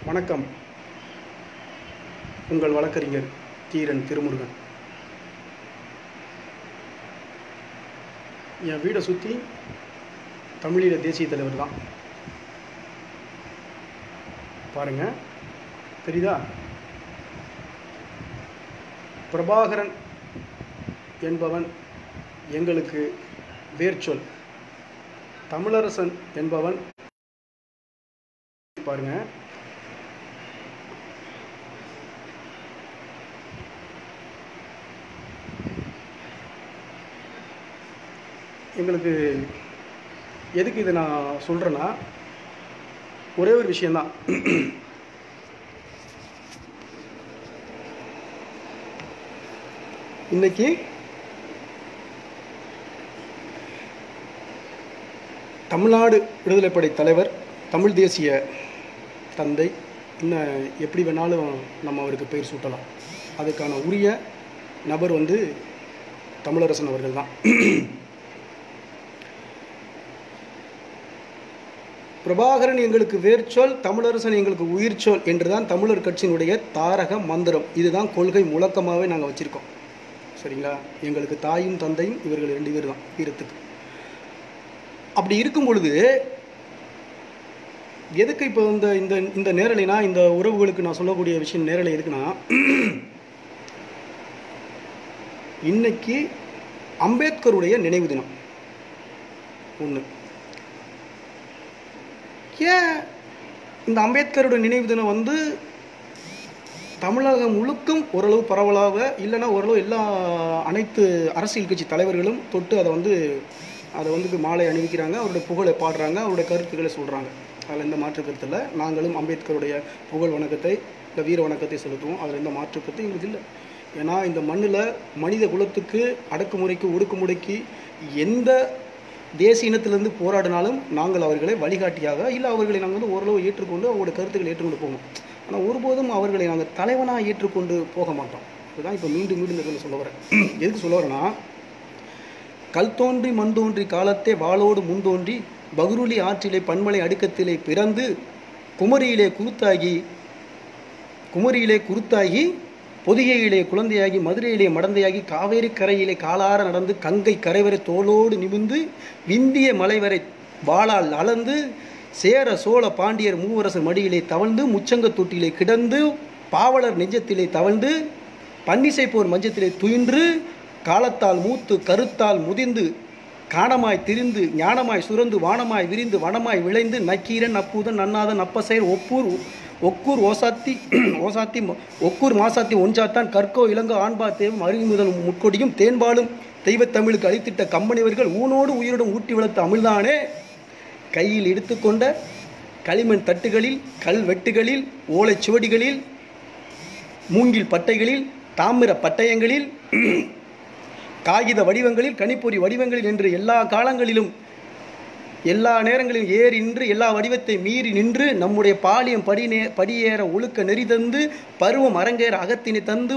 வணக்கம். உங்கள் வழக்கறிஞர் தீரன் திருமுருகன். என் வீடை சுற்றி தமிழீழ தேசிய தலைவர் தான். பாருங்க, தெரியுதா? பிரபாகரன் என்பவன் எங்களுக்கு வேர்ச்சொல். தமிழரசன் என்பவன் பாருங்க, எங்களுக்கு எதுக்கு இதை நான் சொல்கிறேன்னா, ஒரே ஒரு விஷயந்தான். இன்னைக்கு தமிழ்நாடு விடுதலைப்படை தலைவர், தமிழ் தேசிய தந்தை, இன்னும் எப்படி வேணாலும் நம்ம அவருக்கு பெயர் சூட்டலாம். அதுக்கான உரிய நபர் தமிழரசன் அவர்கள் தான். பிரபாகரன் எங்களுக்கு வேர்ச்சொல், தமிழரசன் எங்களுக்கு உயிர்ச்சொல் என்றுதான் தமிழர் கட்சியினுடைய தாரக மந்திரம். இதுதான் கொள்கை முழக்கமாகவே நாங்கள் வச்சுருக்கோம். சரிங்களா? எங்களுக்கு தாயும் தந்தையும் இவர்கள் 2 பேர் தான் வீரத்துக்கு. அப்படி இருக்கும் பொழுது எதுக்கு இப்போ இந்த நேரலைனா, இந்த உறவுகளுக்கு நான் சொல்லக்கூடிய விஷயம் நேரலை எதுக்குன்னா, இன்னைக்கு அம்பேத்கருடைய நினைவு தினம் ஒன்று. ஏன் இந்த அம்பேத்கருடைய நினைவு தினம் தமிழகம் முழுக்கும் ஓரளவு பரவலாக, இல்லைன்னா ஓரளவு அனைத்து அரசியல் கட்சி தலைவர்களும் தொட்டு அதை மாலை அணிவிக்கிறாங்க, அவருடைய புகழை பாடுறாங்க, அவருடைய கருத்துக்களை சொல்கிறாங்க. அதில் எந்த மாற்று கருத்து இல்லை. நாங்களும் அம்பேத்கருடைய புகழ் வணக்கத்தை, இல்லை வீர வணக்கத்தை செலுத்துவோம். அதில் எந்த மாற்று கருத்து எங்களுக்கு இல்லை. ஏன்னா இந்த மண்ணில் மனித குலத்துக்கு அடக்குமுறைக்கு ஒடுக்குமுறைக்கு எந்த தேசிய இனத்திலிருந்து போராடினாலும் நாங்கள் அவர்களை வழிகாட்டியாக, இல்லை அவர்களை நாங்கள் ஓரளவு ஏற்றுக்கொண்டு அவருடைய கருத்துக்களை ஏற்றுக்கொண்டு போவோம். ஆனால் ஒருபோதும் அவர்களை நாங்கள் தலைவனாக ஏற்றுக்கொண்டு போக மாட்டோம். அதுதான் இப்போ மீண்டும் இந்த சொல்ல வரேன். எதுக்கு சொல்ல வரேன்னா, கல் தோன்றி மண் தோன்றி காலத்தே வாளோடு முன்தோன்றி பகுருளி ஆற்றிலே பன்மலை அடுக்கத்திலே பிறந்து குமரியிலே குருத்தாகி பொதிகையிலே குழந்தையாகி மதுரையிலே மடந்தையாகி காவேரி கரையிலே காலார நடந்து கங்கை கரைவரை தோளோடு நிமிந்து விந்திய மலைவரை வாளால் அளந்து சேர சோழ பாண்டியர் மூவரசர் மடியிலே தவழ்ந்து முச்சங்க தொட்டிலே கிடந்து பாவலர் நெஞ்சத்திலே தவழ்ந்து பன்னிசை போர் மஞ்சத்திலே துயின்று காலத்தால் மூத்து கருத்தால் முதிர்ந்து காணமாய் திரிந்து ஞானமாய் சுரந்து வானமாய் விரிந்து வனமாய் விளைந்து நக்கீரன் அப்பூதன் நன்னாதன் அப்பசெயர் ஒக்கூர் மாசாத்தி ஒன்றாத்தான் கற்கோ இளங்கோ ஆண்பா தேவம் அருகிமுதல் முட்கொடியும் தேன்பாலும் தெய்வத்தமிழுக்கு அளித்திட்ட கம்பனிவர்கள் ஊனோடு உயிரிடம் ஊட்டி வளர்த்த அமிழ்தானே கையில் எடுத்துக்கொண்ட களிமண் தட்டுகளில் கல் வெட்டுகளில் ஓலைச் சுவடிகளில் மூங்கில் பட்டைகளில் தாமிர பட்டயங்களில் காகித வடிவங்களில் கணிப்பொறி வடிவங்களில் என்று எல்லா காலங்களிலும் எல்லா நேரங்களிலும் ஏறி நின்று எல்லா வடிவத்தை மீறி நின்று நம்முடைய பாலியம் படியேற ஒழுக்க நெறி தந்து பருவம் அரங்கேற அகத்தினை தந்து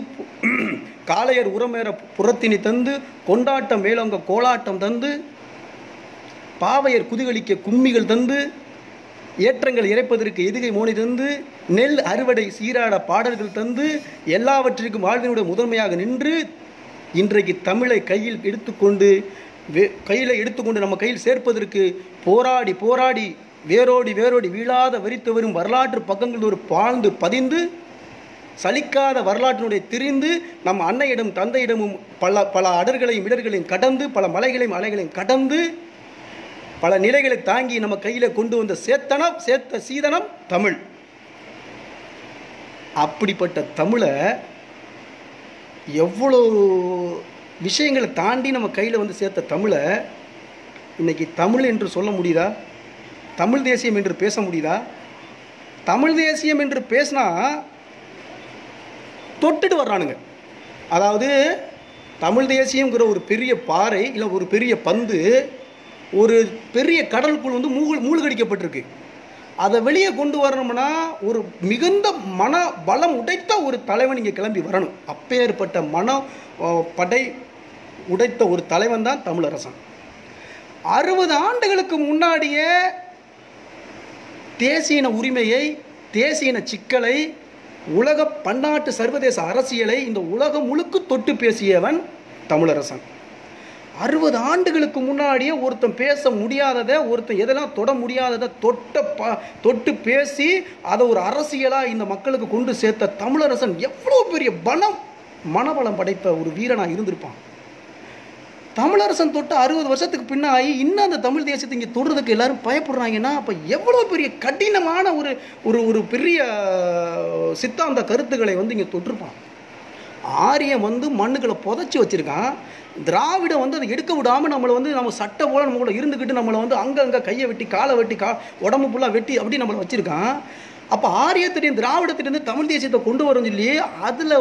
காளையர் உரமேற புறத்தினை தந்து கொண்டாட்டம் மேலோங்க கோலாட்டம் தந்து பாவையர் குதிகளிக்க கும்மிகள் தந்து ஏற்றங்கள் இறைப்பதற்கு எதுகை மோனி தந்து நெல் அறுவடை சீராட பாடல்கள் தந்து எல்லாவற்றிற்கும் வாழ்வினுடைய முதன்மையாக நின்று இன்றைக்கு தமிழை கையில் எடுத்துக்கொண்டு நம்ம கையில் சேர்ப்பதற்கு போராடி வேரோடி வீழாத வெறித்து வரும் வரலாற்று பக்கங்கள் ஒரு பாழ்ந்து பதிந்து சலிக்காத வரலாற்றினுடைய திரிந்து நம் அன்னையிடம் தந்தையிடமும் பல அடர்களையும் இடர்களையும் கடந்து பல மலைகளையும் அலைகளையும் கடந்து பல நிலைகளை தாங்கி நம்ம கையில் கொண்டு வந்த சேர்த்த சீதனம் தமிழ். அப்படிப்பட்ட தமிழை எவ்வளோ விஷயங்களை தாண்டி நம்ம கையில் சேர்த்த தமிழை இன்னைக்கு தமிழ் என்று சொல்ல முடியுதா? தமிழ் தேசியம் என்று பேச முடியுதா? தமிழ் தேசியம் என்று பேசினா தொட்டுட்டு வர்றானுங்க. அதாவது தமிழ் தேசியங்கிற ஒரு பெரிய பாறை, இல்லை ஒரு பெரிய பந்து ஒரு பெரிய கடலுக்குள் மூழ்கடிக்கப்பட்டிருக்கு. அதை வெளியே கொண்டு வரணும்னா ஒரு மிகுந்த மன பலம் உடைத்த ஒரு தலைவன் இங்கே கிளம்பி வரணும். அப்பேற்பட்ட படை உடைத்த ஒரு தலைவன் தான் தமிழரசன். 60 ஆண்டுகளுக்கு முன்னாடியே தேசிய உரிமையை தேசிய சிக்கலை, உலக பன்னாட்டு சர்வதேச அரசியலை இந்த உலகம் முழுக்க தொட்டு பேசியவன் தமிழரசன். 60 ஆண்டுகளுக்கு முன்னாடியே ஒருத்தன் பேச முடியாததை, ஒருத்தன் எதெல்லாம் தொட முடியாததை தொட்டு பேசி அதை ஒரு அரசியலாக இந்த மக்களுக்கு கொண்டு சேர்த்த தமிழரசன் எவ்வளோ பெரிய மனபலம் படைத்த ஒரு வீரனாக இருந்திருப்பான். தமிழரசன் தொட்டு 60 வருஷத்துக்கு பின்னாடி இன்னும் அந்த தமிழ் தேசத்தை இங்கே தொடுறதுக்கு எல்லாரும் பயப்படுறாங்கன்னா அப்போ எவ்வளோ பெரிய கடினமான ஒரு பெரிய சித்தாந்த கருத்துக்களை இங்கே தொட்டிருப்பான். ஆரியம் மண்ணுக்களை புதைச்சி வச்சிருக்கான். திராவிடம் அதை எடுக்க விடாமல் நம்ம சட்டை போல நம்ம கூட இருந்துக்கிட்டு நம்மளை அங்கே கையை வெட்டி காலை வெட்டி உடம்பு ஃபுல்லாக வெட்டி அப்படி நம்மளை வச்சிருக்கான். அப்போ ஆரியத்திலையும் திராவிடத்திலேருந்து தமிழ் தேசியத்தை கொண்டு வரும் சொல்லி அதில்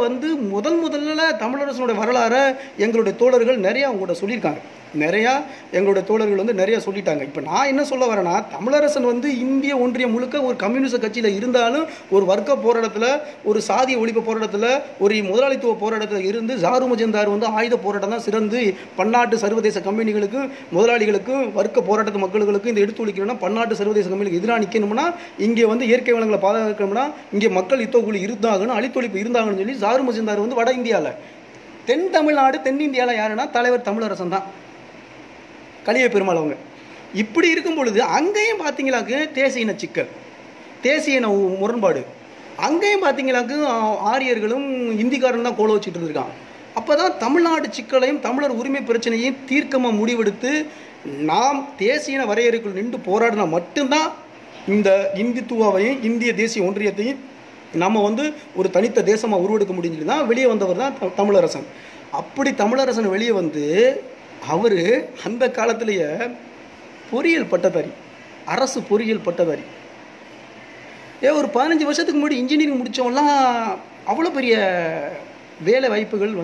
முதல்ல தமிழரசனுடைய வரலாறை எங்களுடைய தோழர்கள் நிறையா அவங்க கூட சொல்லியிருக்காங்க. நிறையா எங்களுடைய தோழர்கள் நிறையா சொல்லிட்டாங்க. இப்போ நான் என்ன சொல்ல வரேன்னா, தமிழரசன் இந்திய ஒன்றியம் முழுக்க ஒரு கம்யூனிஸ்ட் கட்சியில் இருந்தாலும் ஒரு வர்க்க போராட்டத்தில், ஒரு சாதிய ஒழிப்பு போராட்டத்தில், ஒரு முதலாளித்துவ போராட்டத்தில் இருந்து ஜாரு மஜந்தார் ஆயுத போராட்டம் தான் சிறந்து பன்னாட்டு சர்வதேச கம்பெனிகளுக்கும் முதலாளிகளுக்கும் வர்க்க போராட்டத்து மக்களுக்கும் இந்த எடுத்து ஒழிக்கணும்னா பன்னாட்டு சர்வதேச கம்பெனிகளுக்கு எதிராக நிற்கணும்னா இங்கே இயற்கை வளங்களை பாதுகாக்கணும்னா இங்கே மக்கள் யுத்தக்குழு இருந்தாங்கன்னு அழித்தொழிப்பு இருந்தாங்கன்னு சொல்லி ஜாரு மஜந்தார் வட இந்தியாவில், தென் தமிழ்நாடு தென்னிந்தியாவில் யாருன்னா தலைவர் தமிழரசன் தான், கலிய பெருமாள் அவங்க. இப்படி இருக்கும் பொழுது அங்கேயும் பார்த்தீங்களாக்கு தேசிய சிக்கல், தேசிய முரண்பாடு, அங்கேயும் பார்த்தீங்களாக்கு ஆரியர்களும் இந்திக்காரன் தான் கோல வச்சுட்டு இருந்திருக்கான். அப்போ தான் தமிழ்நாடு சிக்கலையும் தமிழர் உரிமை பிரச்சனையும் தீர்க்கமாக முடிவெடுத்து நாம் தேசிய வரையறைக்குள் நின்று போராடினா மட்டும்தான் இந்த இந்துத்துவாவையும் இந்திய தேசிய ஒன்றியத்தையும் நம்ம ஒரு தனித்த தேசமாக உருவெடுக்க முடிஞ்சு தான் வெளியே வந்தவர் தான் தமிழரசன். அப்படி தமிழரசன் வெளியே அவர் அந்த காலத்திலேயே பொறியியல் பட்டதாரி, அரசு பொறியியல் பட்டதாரி. ஒரு 15 வருஷத்துக்கு முன்னாடி இன்ஜினியரிங் முடித்தவங்களாம் அவ்வளோ பெரிய வேலை வாய்ப்புகள்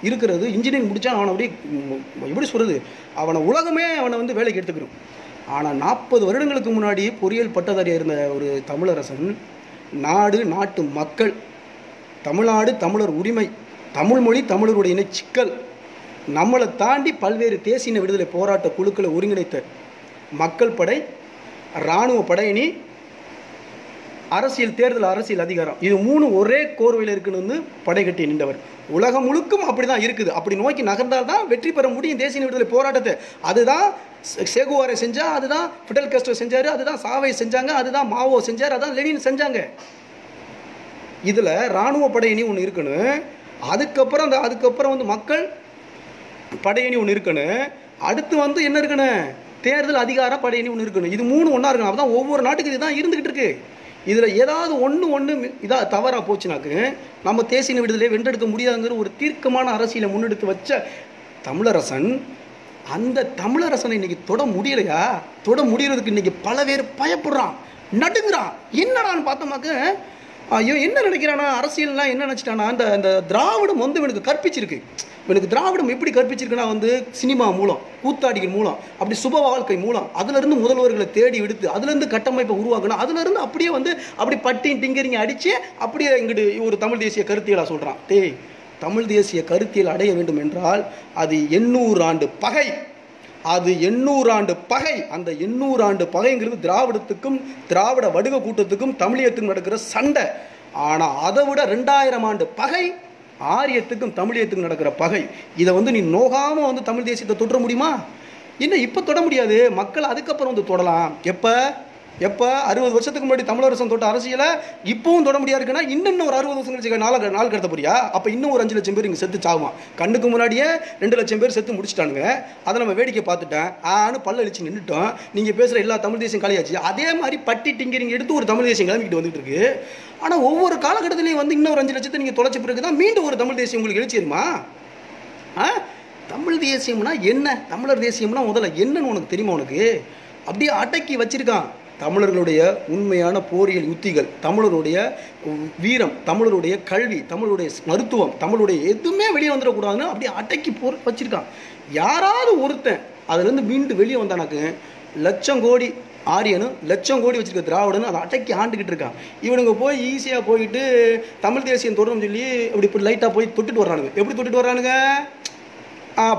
இருக்கிறது. இன்ஜினியரிங் முடித்தா அவனை அப்படியே எப்படி சொல்கிறது, அவனை உலகமே அவனை வேலைக்கு எடுத்துக்கிறோம். ஆனால் 40 வருடங்களுக்கு முன்னாடி பொறியியல் பட்டதாரியாக இருந்த ஒரு தமிழரசன் நாடு, நாட்டு மக்கள், தமிழ்நாடு, தமிழர் உரிமை, தமிழ் மொழி, தமிழருடைய இணை சிக்கல், நம்மளை தாண்டி பல்வேறு தேசிய விடுதலை போராட்ட குழுக்களை ஒருங்கிணைத்த மக்கள் படை, இராணுவ படையணி, அரசியல் தேர்தல் அரசியல் அதிகாரம், இது 3 ஒரே கோர்வையில் இருக்குன்னு படை கட்டி நின்றவர். உலகம் முழுக்கும் அப்படி தான் இருக்குது. அப்படி நோக்கி நகர்ந்தால் தான் வெற்றி பெற முடியும் தேசிய விடுதலை போராட்டத்தை. அதுதான் சேகுவாரை செஞ்சா, அதுதான் ஃபிடல் காஸ்ட்ரோ செஞ்சார், அதுதான் சாவை செஞ்சாங்க, அதுதான் மாவோ செஞ்சார், அதான் லெனின் செஞ்சாங்க. இதில் இராணுவ படையணி ஒன்று இருக்கணும், அதுக்கப்புறம் மக்கள் படையணி ஒன்று இருக்கணும், அடுத்து என்ன இருக்கணும், தேர்தல் அதிகார படையணி ஒன்று இருக்கணும். இது 3 ஒன்றா இருக்கணும். அப்போ தான் ஒவ்வொரு நாட்டுக்கு இதுதான் இருந்துக்கிட்டு இருக்கு. இதில் ஏதாவது ஒன்று இதாக தவறாக போச்சுனாக்கு நம்ம தேசிய விடுதலையை வென்றெடுக்க முடியாதுங்கிற ஒரு தீர்க்கமான அரசியலை முன்னெடுத்து வச்ச தமிழரசன், அந்த தமிழரசனை இன்னைக்கு தொட முடியலையா? தொட முடியறதுக்கு இன்னைக்கு பல பேர் பயப்படுறான், நடுங்குறான். என்னடான்னு பார்த்தோமாக்க, ஐயோ என்ன நினைக்கிறானா, அரசியல்லாம் என்ன நினச்சிட்டானா, அந்த திராவிடம் இவனுக்கு கற்பிச்சிருக்கு. இவனுக்கு திராவிடம் எப்படி கற்பிச்சிருக்குன்னா சினிமா மூலம், கூத்தாடிகள் மூலம், அப்படி சுப வாழ்க்கை மூலம், அதுலேருந்து முதல்வர்களை தேடி எடுத்து அதுலேருந்து கட்டமைப்பை உருவாக்கணும், அதுலேருந்து அப்படியே அப்படி பட்டியும் டிங்கரிங்க அடித்து அப்படியே இங்கிட்டு ஒரு தமிழ் தேசிய கருத்தியலாக சொல்கிறான். தமிழ் தேசிய கருத்தியல் அடைய வேண்டும் என்றால் அது 800 ஆண்டு பகை, அது 800 ஆண்டு பகை. அந்த 800 ஆண்டு பகைங்கிறது திராவிடத்துக்கும் திராவிட வடுக கூட்டத்துக்கும் தமிழியத்துக்கும் நடக்கிற சண்டை. ஆனால் அதை விட 2000 ஆண்டு பகை ஆரியத்துக்கும் தமிழியத்துக்கும் நடக்கிற பகை. இதை நீ நோகாமல் தமிழ் தேசியத்தை தொட முடியுமா? இன்னும் இப்போ தொட முடியாது. மக்கள் அதுக்கப்புறம் தொடலாம். எப்போ 60 வருஷத்துக்கு முன்னாடி தமிழரசன் தொட்ட அரசியலை இப்பவும் தொட முடியாது இருக்குன்னா இன்னும் ஒரு 60 வருஷம் கழிச்சு நாள் கடத்த போறியா? அப்போ இன்னும் ஒரு 5 லட்சம் பேர் இங்கே செத்து சாகுவான். கண்ணுக்கு முன்னாடியே 2 லட்சம் பேர் செத்து முடிச்சுட்டானுங்க. அதை நம்ம வேடிக்கை பார்த்துட்டேன், பல்ல அழிச்சு நின்றுட்டோம். நீங்கள் பேசுகிற எல்லா தமிழ் தேசியம் காலியாச்சு. அதே மாதிரி பட்டி டிங்கரிங் எடுத்து ஒரு தமிழ் தேசியம் கிளம்பிக்கிட்டு வந்துட்டு இருக்கு. ஆனால் ஒவ்வொரு காலகட்டத்திலையும் இன்னும் ஒரு 5 லட்சத்தை நீங்கள் தொலைச்ச பிறகு தான் மீண்டும் ஒரு தமிழ் தேசியம் உங்களுக்கு எழுச்சிருமா? தமிழ் தேசியம்னா என்ன, தமிழர் தேசியம்னா முதல்ல என்னன்னு உனக்கு தெரியுமா? உனக்கு அப்படியே அடக்கி வச்சிருக்கான். தமிழர்களுடைய உண்மையான போரியல் யுத்திகள், தமிழருடைய வீரம், தமிழருடைய கல்வி, தமிழருடைய மருத்துவம், தமிழுடைய எதுவுமே வெளியே வந்துடக்கூடாதுன்னு அப்படியே அடக்கி வச்சிருக்கான். யாராவது ஒருத்தன் அதுலேருந்து மீண்டு வெளியே வந்தானாக்கு லட்சம் கோடி ஆரியனும் லட்சம் கோடி வச்சிருக்க திராவிடனும் அதை அடக்கி ஆண்டுக்கிட்டு இருக்கான். இவனுங்க போய் ஈஸியாக போயிட்டு தமிழ் தேசியம் தொடரும் சொல்லி இப்படி லைட்டாக போய் தொட்டுட்டு வர்றானுங்க. எப்படி தொட்டுட்டு வர்றானுங்க?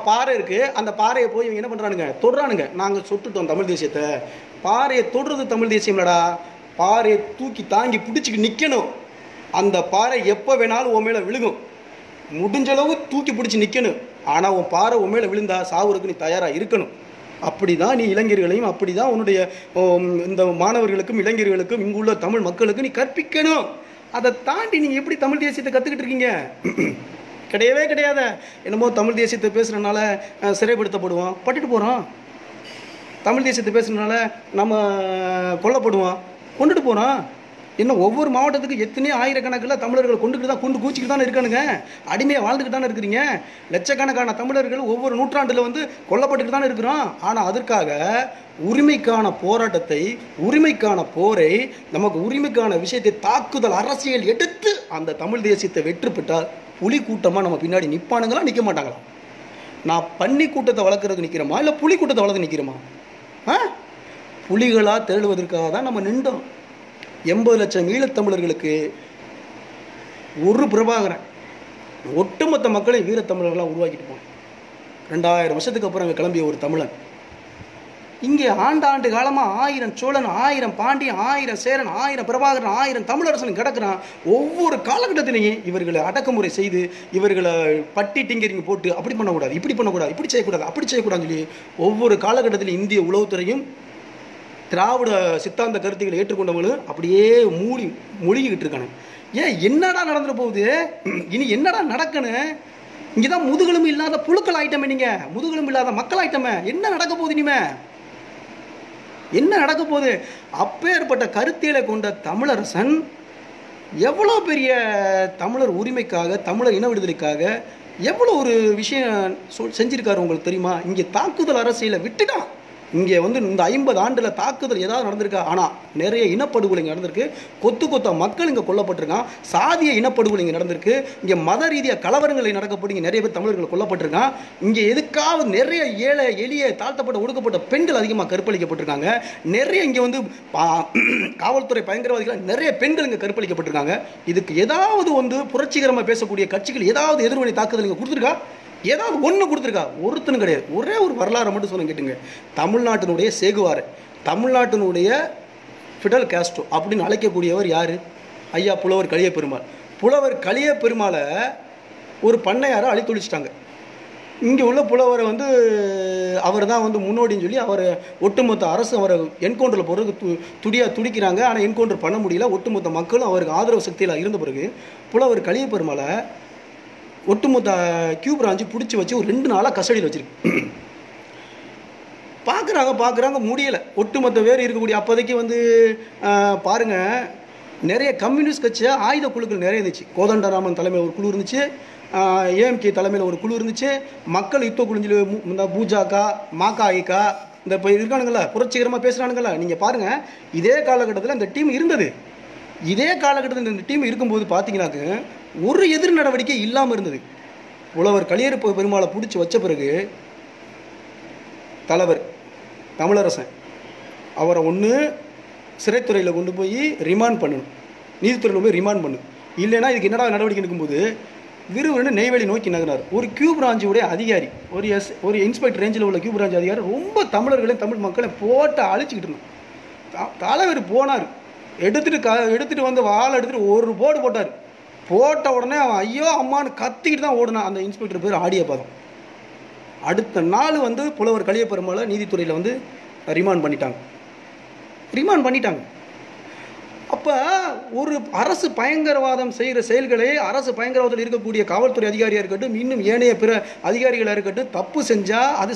பாறை இருக்குது, அந்த பாறையை போய் இவங்க என்ன பண்ணுறானுங்க, தொடுறானுங்க. நாங்கள் சொட்டுட்டோம் தமிழ் தேசியத்தை. பாறையை தொடுறது தமிழ் தேசியம்லடா. பாறையை தூக்கி தாங்கி பிடிச்சிக்கு நிற்கணும். அந்த பாறை எப்போ வேணாலும் உன் மேலே விழுகும். முடிஞ்சளவு தூக்கி பிடிச்சி நிற்கணும். ஆனால் உன் பாறை உன் மேலே விழுந்தா சாவுறதுக்கு நீ தயாராக இருக்கணும். அப்படி தான் நீ இளைஞர்களையும், அப்படி தான் உன்னுடைய இந்த மாணவர்களுக்கும் இளைஞர்களுக்கும் இங்குள்ள தமிழ் மக்களுக்கும் நீ கற்பிக்கணும். அதை தாண்டி நீங்கள் எப்படி தமிழ் தேசியத்தை கற்றுக்கிட்டு இருக்கீங்க? கிடையவே கிடையாது. என்னமோ தமிழ் தேசியத்தை பேசுகிறனால சிறைப்படுத்தப்படுவோம், பட்டுட்டு போகிறோம். தமிழ் தேசியத்தை பேசுகிறதுனால நம்ம கொல்லப்படுவோம், கொண்டுட்டு போகிறோம். இன்னும் ஒவ்வொரு மாவட்டத்துக்கு எத்தனையோ ஆயிரக்கணக்கில் தமிழர்கள் கொண்டுக்கிட்டு தான் கொண்டு கூச்சிக்கிட்டு தானே இருக்கானுங்க. அடிமையாக வாழ்ந்துக்கிட்டு தானே இருக்கிறீங்க. லட்சக்கணக்கான தமிழர்கள் ஒவ்வொரு நூற்றாண்டில் வந்து கொல்லப்பட்டுக்கிட்டு தானே இருக்கிறோம். ஆனால் அதற்காக உரிமைக்கான போராட்டத்தை, உரிமைக்கான போரை, நமக்கு உரிமைக்கான விஷயத்தை தாக்குதல் அரசியல் எடுத்து அந்த தமிழ் தேசியத்தை வெற்றி பெற்றால் புலி கூட்டமாக நம்ம பின்னாடி நிற்பானுங்களா நிற்க மாட்டாங்களா? நான் பன்னி கூட்டத்தை வளர்க்குறதுக்கு நிற்கிறோமா இல்லை புலி கூட்டத்தை வளர்த்து நிற்கிறோமா? புலிகளாக தேடுவதற்காக தான் நம்ம நின்றோம். 80 லட்சம் ஈழத்தமிழர்களுக்கு ஒரு பிரபாகரன் ஒட்டுமொத்த மக்களையும் வீரத்தமிழர்களாக உருவாக்கிட்டு போனோம். 2000 வருஷத்துக்கு அப்புறம் அங்கே கிளம்பிய ஒரு தமிழன் இங்கே ஆண்டாண்டு காலமாக 1000 சோழன், 1000 பாண்டியன், 1000 சேரன், 1000 பிரபாகரன், 1000 தமிழரசன் கிடக்கிறான். ஒவ்வொரு காலகட்டத்திலையும் இவர்களை அடக்குமுறை செய்து, இவர்களை பட்டி டிங்கரிங் போட்டு அப்படி பண்ணக்கூடாது, இப்படி பண்ணக்கூடாது, இப்படி செய்யக்கூடாது, அப்படி செய்யக்கூடாதுன்னு சொல்லி ஒவ்வொரு காலகட்டத்திலும் இந்திய உளவுத்துறையும் திராவிட சித்தாந்த கருத்துக்களை ஏற்றுக்கொண்டவங்களும் அப்படியே மூழ்கிக்கிட்டு இருக்கானு. ஏன் என்னடா நடந்துட போகுது? இனி என்னடா நடக்கணும்? இங்கே தான் முதுகெலும்பு இல்லாத புழுக்கள் ஆயிட்டமே. நீங்கள் முதுகெலும்பு இல்லாத மக்கள் ஆயிட்டமே. என்ன நடக்க போகுது? இனிமே என்ன நடக்க போகுது? அப்பேற்பட்ட கருத்தியலை கொண்ட தமிழரசன் எவ்வளோ பெரிய தமிழர் உரிமைக்காக, தமிழர் இன விடுதலைக்காக எவ்வளோ ஒரு விஷயம் செஞ்சிருக்காரு உங்களுக்கு தெரியுமா? இங்கே தாக்குதல் அரசியலை விட்டுட்டான். இங்கே வந்து இந்த 50 ஆண்டில் தாக்குதல் ஏதாவது நடந்திருக்கா? ஆனால் நிறைய இனப்படுகொலை இங்கே நடந்திருக்கு. கொத்த மக்கள் இங்கே கொல்லப்பட்டிருக்கான். சாதிய இனப்படுகொலை இங்கே நடந்திருக்கு. இங்கே மத ரீதியாக கலவரங்களை நடக்கப்பட்டு இங்கே நிறைய பேர் தமிழர்கள் கொல்லப்பட்டிருக்கான். இங்கே எதுக்காவது நிறைய ஏழை எளிய தாழ்த்தப்பட்ட ஒடுக்கப்பட்ட பெண்கள் அதிகமாக கற்பழிக்கப்பட்டிருக்காங்க. நிறைய இங்கே வந்து காவல்துறை பயங்கரவாதிகள் நிறைய பெண்கள் இங்கே கற்பழிக்கப்பட்டிருக்காங்க. இதுக்கு ஏதாவது வந்து புரட்சிகரமாக பேசக்கூடிய கட்சிகள் ஏதாவது எதிர்வினை தாக்குதல் இங்கே கொடுத்துருக்கா? ஏதாவது ஒன்று கொடுத்துருக்கா? ஒருத்தனும் கிடையாது. ஒரே ஒரு வரலாறு மட்டும் சொல்ல கேட்டுங்க. தமிழ்நாட்டினுடைய சேகுவார், தமிழ்நாட்டினுடைய ஃபிடல் காஸ்ட்ரோ அப்படின்னு அழைக்கக்கூடியவர் யார்? ஐயா புலவர் கலிய பெருமாள். புலவர் கலிய பெருமாளை ஒரு பண்ணையாரை அழித்தொழிச்சிட்டாங்க. இங்கே உள்ள புலவரை வந்து அவர் தான் வந்து முன்னோடின்னு சொல்லி அவர் ஒட்டுமொத்த அரசு அவரை என்கவுண்டரில் போகிறதுக்கு துடிக்கிறாங்க. ஆனால் என்கவுண்டர் பண்ண முடியல. ஒட்டுமொத்த மக்களும் அவருக்கு ஆதரவு சக்தியில் இருந்த பிறகு புலவர் கலிய பெருமாளை ஒட்டுமொத்த கியூ பிரான்ச்சு பிடிச்சி வச்சு ஒரு 2 நாளாக கஸ்டடியில் வச்சுருக்கு. பார்க்குறாங்க முடியலை. ஒட்டுமொத்த வேறு இருக்கக்கூடிய அப்போதைக்கு வந்து பாருங்கள், நிறைய கம்யூனிஸ்ட் கட்சியை ஆயுத குழுக்கள் நிறைய இருந்துச்சு. கோதண்டராமன் தலைமையில் ஒரு குழு இருந்துச்சு, ஏஎம்கே தலைமையில் ஒரு குழு இருந்துச்சு, மக்கள் யுத்த குழுஞ்சில் இந்த பூஜாக்கா, மாக்காய்க்கா, இந்த இப்போ இருக்கானுங்களா புரட்சிகரமாக பேசுகிறானுங்களா. நீங்கள் பாருங்கள், இதே காலகட்டத்தில் இந்த டீம் இருந்தது. இதே காலகட்டத்தில் இந்த டீம் இருக்கும்போது பார்த்தீங்கன்னாக்கு ஒரு எதிர் நடவடிக்கை இல்லாமல் இருந்தது. புலவர் கலிய பெருமாளை பிடிச்சி வச்ச பிறகு தலைவர் தமிழரசன் அவரை ஒன்று சிறைத்துறையில் கொண்டு போய் ரிமாண்ட் பண்ணணும், நீதித்துறையில் போய் ரிமாண்ட் பண்ணணும். இல்லைன்னா இதுக்கு என்னடா நடவடிக்கை எடுக்கும்போது விறுவிறுன்னு நெய்வேலி நோக்கி நகர்னார். ஒரு கியூ பிரான்ச்சுடைய அதிகாரி, ஒரு இன்ஸ்பெக்டர் ரேஞ்சில் உள்ள கியூ பிரான்ச் அதிகாரி ரொம்ப தமிழர்களையும் தமிழ் மக்களை போட்டு அழிச்சிக்கிட்டு இருந்தார். தலைவர் போனார், எடுத்துகிட்டு வந்து வாழை எடுத்துகிட்டு ஒரு போடு போட்டார். போட்ட உடனே அவன் ஐயோ அம்மானு கத்திக்கிட்டு தான் ஓடுனான். அந்த இன்ஸ்பெக்டர் பேர் ஆடிய பாதம். அடுத்த நாள் வந்து புலவர் கலிய பெருமாளை நீதித்துறையில் வந்து ரிமாண்ட் பண்ணிட்டாங்க. அப்போ ஒரு அரசு பயங்கரவாதம் செய்கிற செயல்களை, அரசு பயங்கரவாதத்தில் இருக்கக்கூடிய காவல்துறை அதிகாரியாக இருக்கட்டும், இன்னும் ஏனைய பிற அதிகாரிகளாக இருக்கட்டும், தப்பு செஞ்சால் அது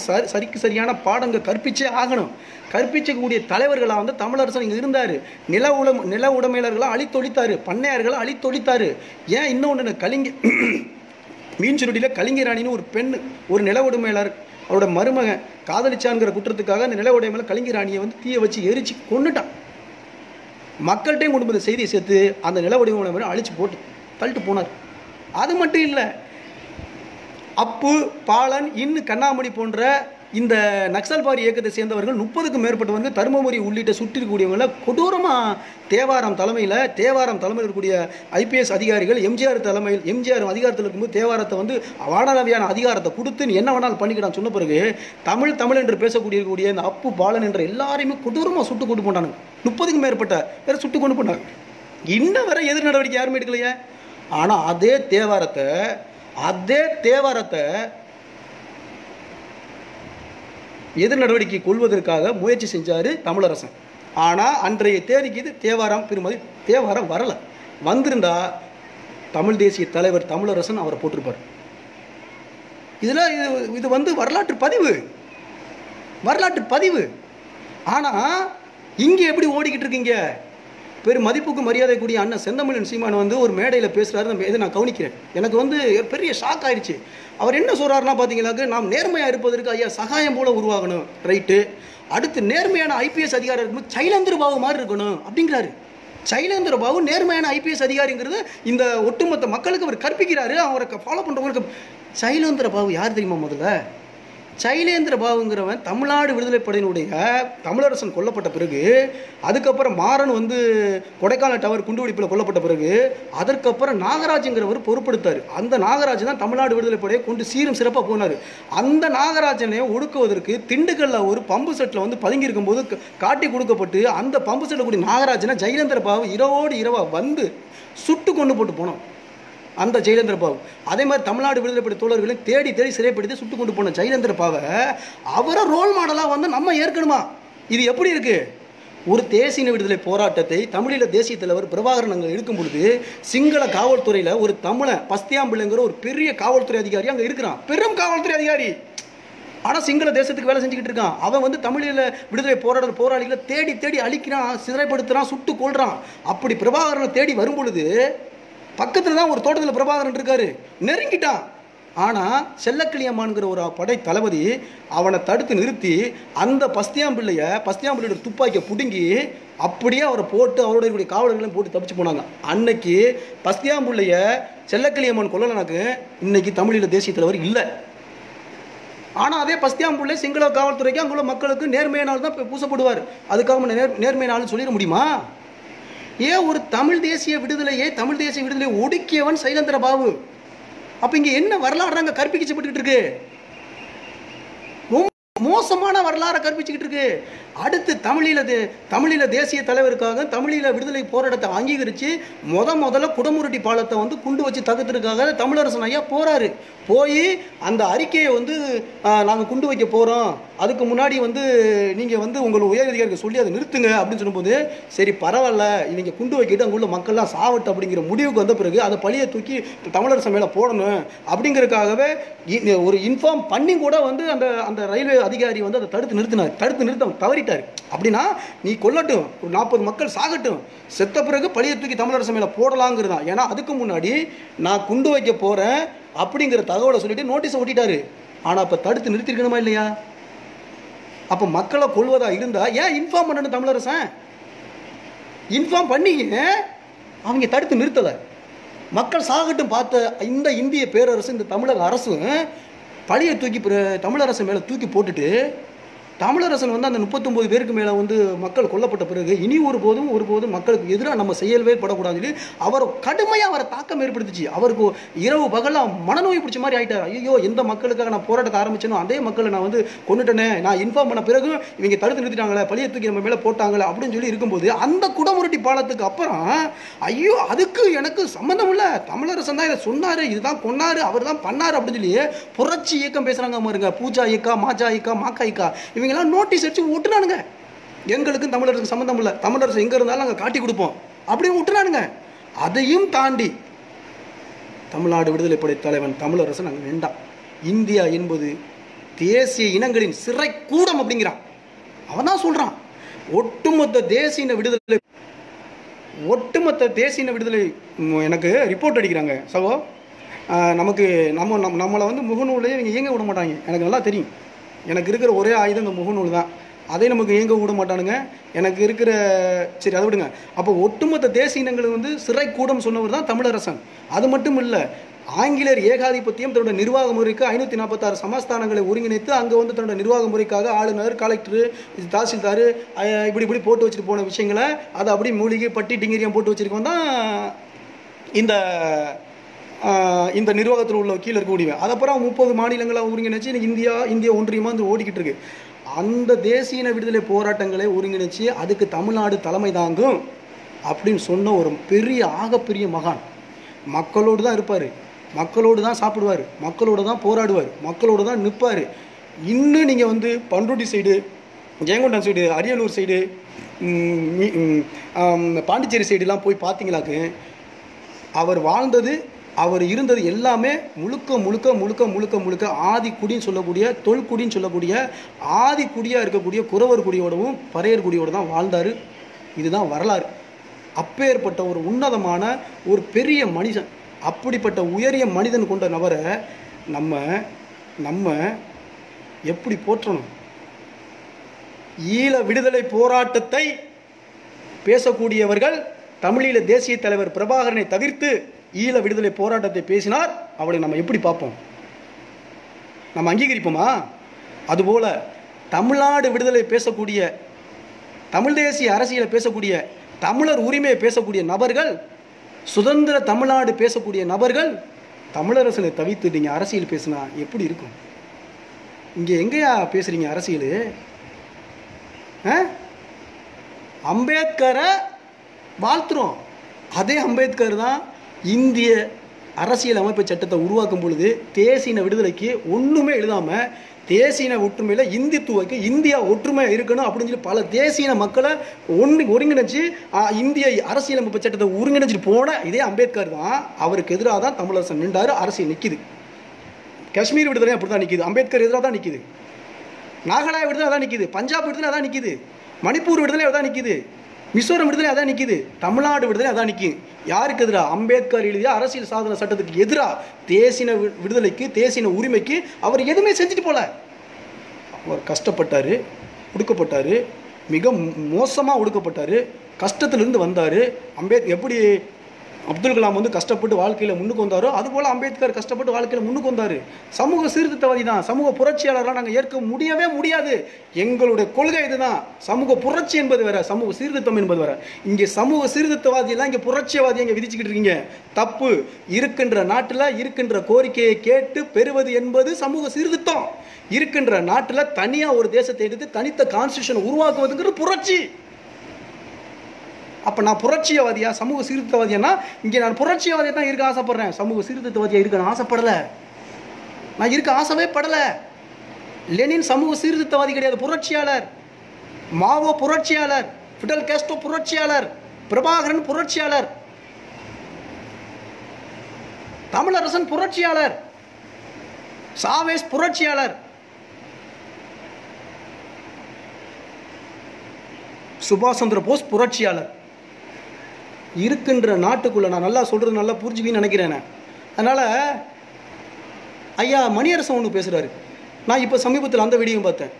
சரியான பாடங்கள் கற்பிச்சே ஆகணும். கற்பிக்கக்கூடிய தலைவர்களாக வந்து தமிழரசன் இங்கே இருந்தார். நில உடைமையாளர்களாக அழித்தொழித்தார், பண்ணையார்களை அழித்தொழித்தார். ஏன் இன்னொன்று மீன் சுருட்டியில் கலிங்கராணின்னு ஒரு பெண், ஒரு நில உடைமையாளர், அவரோட மருமகன் காதலிச்சான்கிற குற்றத்துக்காக அந்த நில உடைமையில கலிங்கராணியை வந்து தீயை வச்சு எரிச்சு கொண்டுட்டான். மக்கள்கிட்டையும் கொண்டு போய் செய்தியை சேர்த்து அந்த நில உடைமையை அழிச்சு போட்டு தள்ளிட்டு போனார். அது மட்டும் இல்லை, அப்பு, பாலன், இன்னும் கண்ணாமணி போன்ற இந்த நக்சல்பாரி இயக்கத்தை சேர்ந்தவர்கள் 30க்கும் மேற்பட்டவர்கள் தருமபுரி உள்ளிட்ட சுற்றிருக்கக்கூடியவங்களை கொடூரமாக தேவாரம் தலைமையில் இருக்கக்கூடிய IPS அதிகாரிகள் எம்ஜிஆர் அதிகாரத்தில் இருக்கும்போது தேவாரத்தை வந்து வானளவியான அதிகாரத்தை கொடுத்து நீ என்ன வேணாலும் பண்ணிக்கிட்டான்னு சொன்ன பிறகு தமிழ் என்று பேசக்கூடிய இந்த அப்பு, பாலன் என்ற எல்லாரையுமே கொடூரமாக சுட்டு கொண்டு போனானுங்க. 30க்கும் மேற்பட்ட வேற சுட்டு கொண்டு போனாங்க. இன்னும் வர எதிர் நடவடிக்கை யாருமே எடுக்கலையே. ஆனால் அதே தேவாரத்தை எதிர் நடவடிக்கை கொள்வதற்காக முயற்சி செஞ்சார் தமிழரசன். ஆனால் அன்றைய தேதிக்கு இது தேவாரம் வரலை. வந்திருந்தா தமிழ் தேசிய தலைவர் தமிழரசன் அவரை போட்டிருப்பார். இது வரலாற்று பதிவு. ஆனால் இங்கே எப்படி ஓடிக்கிட்டு இருக்கீங்க? பெரும் மதிப்புக்கு மரியாதை கூடிய அண்ணன் செந்தமிழன் சீமான் ஒரு மேடையில் பேசுகிறாரு. இதை நான் கவனிக்கிறேன். எனக்கு பெரிய ஷாக் ஆயிடுச்சு. அவர் என்ன சொல்கிறாருன்னா பார்த்தீங்கன்னாக்க, நாம் நேர்மையாக இருப்பதற்கு ஐயா சகாயம் போல உருவாகணும், ரைட்டு. அடுத்து நேர்மையான ஐபிஎஸ் அதிகாரி இருக்கும்போது சைலேந்திர பாபு மாதிரி இருக்கணும் அப்படிங்கிறாரு. சைலேந்திர பாபு நேர்மையான ஐபிஎஸ் அதிகாரிங்கிறது இந்த ஒட்டுமொத்த மக்களுக்கு அவர் கற்பிக்கிறாரு. அவரை ஃபாலோ பண்ணுறவங்களுக்கு. சைலேந்திர பாபு யார் தெரியுமா? முதல்ல சைலேந்திர பாபுங்கிறவன் தமிழ்நாடு விடுதலை படையினுடைய தமிழரசன் கொல்லப்பட்ட பிறகு, அதுக்கப்புறம் மாறன் கொடைக்கானல் டவர் குண்டுவெடிப்பில் கொல்லப்பட்ட பிறகு, அதற்கப்புறம் நாகராஜுங்கிறவர் பொறுப்படுத்தார். அந்த நாகராஜ் தான் தமிழ்நாடு விடுதலை படையை கொண்டு சீரும் சிறப்பாக போனார். அந்த நாகராஜனை ஒடுக்குவதற்கு திண்டுக்கல்ல ஒரு பம்பு செட்டில் பதுங்கி இருக்கும்போது காட்டி கொடுக்கப்பட்டு, அந்த பம்பு செட்டில் கூடிய நாகராஜனை ஜெயலலிதா பாபு இரவோடு இரவாக சுட்டு கொண்டு போட்டு போனோம். அந்த ஜெயலலிதா பாபு அதே மாதிரி தமிழ்நாடு விடுதலை படை தோழர்களை தேடி சிறைப்படுத்தி சுட்டு கொண்டு போன ஜெயலலிதா பாவை அவரை ரோல் மாடலாக நம்ம ஏற்கணுமா? இது எப்படி இருக்கு? ஒரு தேசிய விடுதலை போராட்டத்தை தமிழீழ தேசிய தலைவர் பிரபாகரன் அங்கே இருக்கும் பொழுது, சிங்கள காவல்துறையில் ஒரு தமிழை பஸ்தியாம்பிள்ளைங்கிற ஒரு பெரிய காவல்துறை அதிகாரி அங்கே இருக்கிறான். பெரும் காவல்துறை அதிகாரி. ஆனால் சிங்கள தேசத்துக்கு வேலை செஞ்சுக்கிட்டு இருக்கான். அவன் தமிழீழ விடுதலை போராளிகளை தேடி அழிக்கிறான், சிறைப்படுத்துறான், சுட்டு கொள்றான். அப்படி பிரபாகரனை தேடி வரும் பொழுது பக்கத்தில் தான் ஒரு தோட்டத்தில் பிரபாகரன் இருக்காரு. நெருங்கிட்டான். ஆனால் செல்லக்கிளியம்மான்கிற ஒரு படை தளபதி அவனை தடுத்து நிறுத்தி அந்த பஸ்தியாம்பிள்ளையோட துப்பாக்கியை பிடுங்கி அப்படியே அவரை போட்டு அவருடைய காவலர்களையும் போட்டு தப்பிச்சு போனாங்க. அன்னைக்கு பஸ்தியாம்பிள்ளைய செல்லக்கிளியம்மன் கொல்லனாக்கு இன்னைக்கு தமிழீழ தேசிய தலைவர் இல்லை. ஆனால் அதே பஸ்தியாம்பிள்ளை சிங்கள காவல்துறைக்கு அங்குள்ள மக்களுக்கு நேர்மையினால் தான் பூசப்படுவார். அதுக்காக நேர்மையினாலும் சொல்லிட முடியுமா? ஏன் ஒரு தமிழ் தேசிய விடுதலையை ஒடுக்கியவன் சைலேந்திர பாபு. அப்ப இங்க என்ன வரலாறு அங்க கற்பிக்கப்பட்டு இருக்கு? மோசமான வரலாறு கற்பிச்சுக்கிட்டு இருக்கு. அடுத்து தமிழீழ தேசிய தலைவருக்காக தமிழீழ விடுதலை போராட்டத்தை அங்கீகரித்து முதல்ல குடமுருட்டி பாலத்தை குண்டு வச்சு தகுத்துறதுக்காக தமிழரசன் ஐயா போறாரு. போய் அந்த அறிக்கையை நாங்கள் குண்டு வைக்க போகிறோம், அதுக்கு முன்னாடி நீங்கள் உங்கள் உயர் அதிகாரிகள் சொல்லி அதை நிறுத்துங்க அப்படின்னு சொல்லும்போது, சரி பரவாயில்ல இவங்க குண்டு வைக்கிட்டு அங்குள்ள மக்கள்லாம் சாவட்டு அப்படிங்கிற முடிவுக்கு வந்த பிறகு அதை பழியை தூக்கி தமிழரசன் மேலே போடணும் அப்படிங்கிறதுக்காகவே ஒரு இன்ஃபார்ம் பண்ணி கூட அந்த அந்த ரயில்வே அதிகாரி அதை தடுத்து நிறுத்த தவறிட்டார். அப்படின்னா நீ கொல்லட்டும், ஒரு 40 மக்கள் சாகட்டும், செத்த பிறகு பழியை தூக்கி தமிழரசன் மேலே போடலாங்கிறதான். ஏன்னா அதுக்கு முன்னாடி நான் குண்டு வைக்க போகிறேன் அப்படிங்கிற தகவலை சொல்லிட்டு நோட்டீஸை ஒட்டிட்டாரு. ஆனால் அப்போ தடுத்து நிறுத்திருக்கணுமா இல்லையா? அப்போ மக்களை கொள்வதா இருந்தா ஏன் இன்ஃபார்ம் பண்ணணும்? தமிழரசன் இன்ஃபார்ம் பண்ணிங்க, அவங்க தடுத்து நிறுத்தலை. மக்கள் சாகட்டும் பார்த்த இந்த இந்திய பேரரசு, இந்த தமிழக அரசும் பழியை தூக்கி தமிழரசன் மேலே தூக்கி போட்டுட்டு, தமிழரசன் அந்த 39 பேருக்கு மேலே மக்கள் கொல்லப்பட்ட பிறகு இனி ஒருபோதும் மக்களுக்கு எதிராக நம்ம செயல்வே படக்கூடாதுன்னு சொல்லி அவர் கடுமையாக அவரை தாக்கம் ஏற்படுத்துச்சு. அவருக்கு இரவு பகலாக மனநோய் பிடிச்ச மாதிரி ஆகிட்டார். ஐயோ, எந்த மக்களுக்காக நான் போராட்டத்தை ஆரம்பிச்சேனோ அதே மக்களை நான் கொண்டுட்டேனே, நான் இன்ஃபார்ம் பண்ண பிறகு இவங்க தடுத்து நிறுத்திட்டாங்களே, பழியை தூக்கி நம்ம மேலே போட்டாங்களே அப்படின்னு சொல்லி இருக்கும்போது, அந்த குடமுருட்டி பாலத்துக்கு அப்புறம் ஐயோ அதுக்கு எனக்கு சம்மந்தம் இல்லை, தமிழரசன் தான் இதை சொன்னார், இதுதான் கொன்னாரு, அவர் தான் பண்ணார் அப்படின்னு சொல்லி புரட்சி இயக்கம் பேசுகிறாங்க பாருங்க. பூஜா இயக்கா, மாஜா இயக்கா, மாக்கா இயக்கா, இவங்கெல்லாம் நோட்டீஸ் அடிச்சு விட்டுனானுங்க. எங்களுக்கும் தமிழருக்கு சம்மந்தம் இல்லை, தமிழரசு எங்கே இருந்தாலும் நாங்கள் காட்டி கொடுப்போம் அப்படின்னு விட்டுனானுங்க. அதையும் தாண்டி தமிழ்நாடு விடுதலை படை தலைவன் தமிழரசன் அங்கே நின்றான். இந்தியா என்பது தேசிய இனங்களின் சிறை கூடம் அப்படிங்கிறான். அவன் தான் சொல்கிறான். ஒட்டுமொத்த தேசிய விடுதலை எனக்கு ரிப்போர்ட் அடிக்கிறாங்க சகோ. நமக்கு நம்மளை முகநூலையே இவங்க இயங்க விட மாட்டாங்க. எனக்கு நல்லா தெரியும். எனக்கு இருக்கிற ஒரே ஆயுதம் இந்த முகநூல் தான். அதை நமக்கு இயங்க விட மாட்டானுங்க. எனக்கு இருக்கிற சரி அதை விடுங்க. அப்போ ஒட்டுமொத்த தேசிய இனங்களுக்கு சிறை கூடம் சொன்னவர் தான் தமிழரசன். அது மட்டும் இல்லை, ஆங்கிலேயர் ஏகாதிபத்தியம் தன்னோட நிர்வாக முறைக்கு 546 சமஸ்தானங்களை ஒருங்கிணைத்து அங்கே தன்னோட நிர்வாக முறைக்காக ஆளுநர், கலெக்டர், தாசில்தார் இப்படி போட்டு வச்சுட்டு போன விஷயங்களை அதை அப்படி மூலிகை பட்டி டிங்கிரியம் போட்டு வச்சுருக்கோம் தான் இந்த நிர்வாகத்தில் உள்ள கீழே இருக்கக்கூடிய. அதுக்கப்புறம் 30 மாநிலங்களாக ஒருங்கிணைச்சு இந்திய ஒன்றியமாக ஓடிக்கிட்டு இருக்கு. அந்த தேசிய விடுதலை போராட்டங்களை ஒருங்கிணைச்சு அதுக்கு தமிழ்நாடு தலைமை தாங்கும் அப்படின்னு சொன்ன ஒரு பெரிய ஆகப்பெரிய மகான். மக்களோடு தான் இருப்பார், மக்களோடு தான் சாப்பிடுவார், மக்களோடு தான் போராடுவார், மக்களோடு தான் நிற்பார். இன்னும் நீங்கள் வந்து Panruti side, Jayankondam side, Ariyalur side, Pondicherry சைடுலாம் போய் பார்த்தீங்களாக்கு அவர் வாழ்ந்தது, அவர் இருந்தது எல்லாமே முழுக்க முழுக்க முழுக்க முழுக்க முழுக்க ஆதிக்குடின்னு சொல்லக்கூடிய, தொல்குடின்னு சொல்லக்கூடிய ஆதிக்குடியாக இருக்கக்கூடிய குறவர் குடியோடவும் பறையர் குடியோடு தான் வாழ்ந்தார். இதுதான் வரலாறு. அப்பேற்பட்ட ஒரு உன்னதமான ஒரு பெரிய மனிதன், அப்படிப்பட்ட உயரிய மனிதன் கொண்ட நபரை நம்ம எப்படி போற்றணும்? ஈழ விடுதலை போராட்டத்தை பேசக்கூடியவர்கள் தமிழீழ தேசிய தலைவர் பிரபாகரனை தவிர்த்து ஈழ விடுதலை போராட்டத்தை பேசினார், அவளை நம்ம எப்படி பார்ப்போம்? நம்ம அங்கீகரிப்போமா? அதுபோல தமிழ்நாடு விடுதலை பேசக்கூடிய, தமிழ் தேசிய அரசியலை பேசக்கூடிய, தமிழர் உரிமையை பேசக்கூடிய நபர்கள், சுதந்திர தமிழ்நாடு பேசக்கூடிய நபர்கள் தமிழரசனை தவிர்த்து நீங்கள் அரசியல் பேசினா எப்படி இருக்கும்? இங்கே எங்கேயா பேசுகிறீங்க அரசியல்? அம்பேத்கரை வாழ்த்துறோம். அதே அம்பேத்கர் தான் இந்திய அரசியல் அமைப்பு சட்டத்தை உருவாக்கும் பொழுது தேசிய விடுதலைக்கு ஒன்றுமே எழுதாமல் தேசிய ஒற்றுமையில் இந்தித்துவக்கு இந்தியா ஒற்றுமை இருக்கணும் அப்படின்னு சொல்லி பல தேசிய மக்களை ஒருங்கிணைச்சு இந்திய அரசியலமைப்பு சட்டத்தை ஒருங்கிணைச்சிட்டு போன இதே அம்பேத்கர் தான். அவருக்கு எதிராக தான் தமிழரசன் நின்றார். அரசியல் நிற்கிது. காஷ்மீர் விடுதலை அப்படி தான் நிற்கிது, அம்பேத்கர் எதிராக தான் நிற்கிது. நாகாலாந்து விடுதலை அதான் நிற்கிது, பஞ்சாப் விடுதலை அதான் நிற்கிது, மணிப்பூர் விடுதலை அதான் நிற்கிது, மிசோரம் விடுதலை அதான் நிற்கிது, தமிழ்நாடு விடுதலை அதான் நிற்கிது. யாருக்கு எதிராக? அம்பேத்கர் எழுதிய அரசியல் சாதன சட்டத்துக்கு எதிராக, தேசிய விடுதலைக்கு, தேசிய உரிமைக்கு அவர் எதுவுமே செஞ்சுட்டு போல. அவர் கஷ்டப்பட்டார், ஒடுக்கப்பட்டார், மிக மோசமாக ஒடுக்கப்பட்டார், கஷ்டத்திலிருந்து வந்தார். எப்படி அப்துல் கலாம் வந்து கஷ்டப்பட்டு வாழ்க்கையில் முன்னுக்கு வந்தாரோ அதுபோல் அம்பேத்கர் கஷ்டப்பட்டு வாழ்க்கையில் முன்னுக்கு வந்தார். சமூக சீர்திருத்தவாதி தான், சமூக புரட்சியாளர்லாம் நாங்கள் ஏற்க முடியவே முடியாது. எங்களுடைய கொள்கை இதுதான். சமூக புரட்சி என்பது வேற, சமூக சீர்திருத்தம் என்பது வேற. இங்கே சமூக சீர்திருத்தவாதியெல்லாம் இங்கே புரட்சிவாதி இங்கே விதிச்சுக்கிட்டு இருக்கீங்க. தப்பு. இருக்கின்ற நாட்டில் இருக்கின்ற கோரிக்கையை கேட்டு பெறுவது என்பது சமூக சீர்திருத்தம். இருக்கின்ற நாட்டில் தனியாக ஒரு தேசத்தை எடுத்து தனித்த கான்ஸ்டியூஷன் உருவாக்குவதுங்கிறது புரட்சி. அப்போ நான் புரட்சியவாதியா, சமூக சீர்திருத்தவாதியானா? இங்கே நான் புரட்சியவாதியை தான் இருக்க ஆசைப்படுறேன், சமூக சீர்திருத்தவாதியாக இருக்க நான் ஆசைப்படலை. நான் இருக்க ஆசைவே படலை. லெனின் சமூக சீர்திருத்தவாதி கிடையாது, புரட்சியாளர். மாவோ புரட்சியாளர், ஃபிடல் காஸ்ட்ரோ புரட்சியாளர், பிரபாகரன் புரட்சியாளர், தமிழரசன் புரட்சியாளர், சாவேஸ் புரட்சியாளர், சுபாஷ் சந்திர போஸ் புரட்சியாளர். இருக்கின்ற நாட்டுக்குள்ளே நான் நல்லா சொல்கிறது நல்லா புரிஞ்சுக்கின்னு நினைக்கிறேன். அதனால் ஐயா மணியரசன் ஒன்று பேசுகிறாரு. நான் இப்போ சமீபத்தில் அந்த வீடியோ பார்த்தேன்.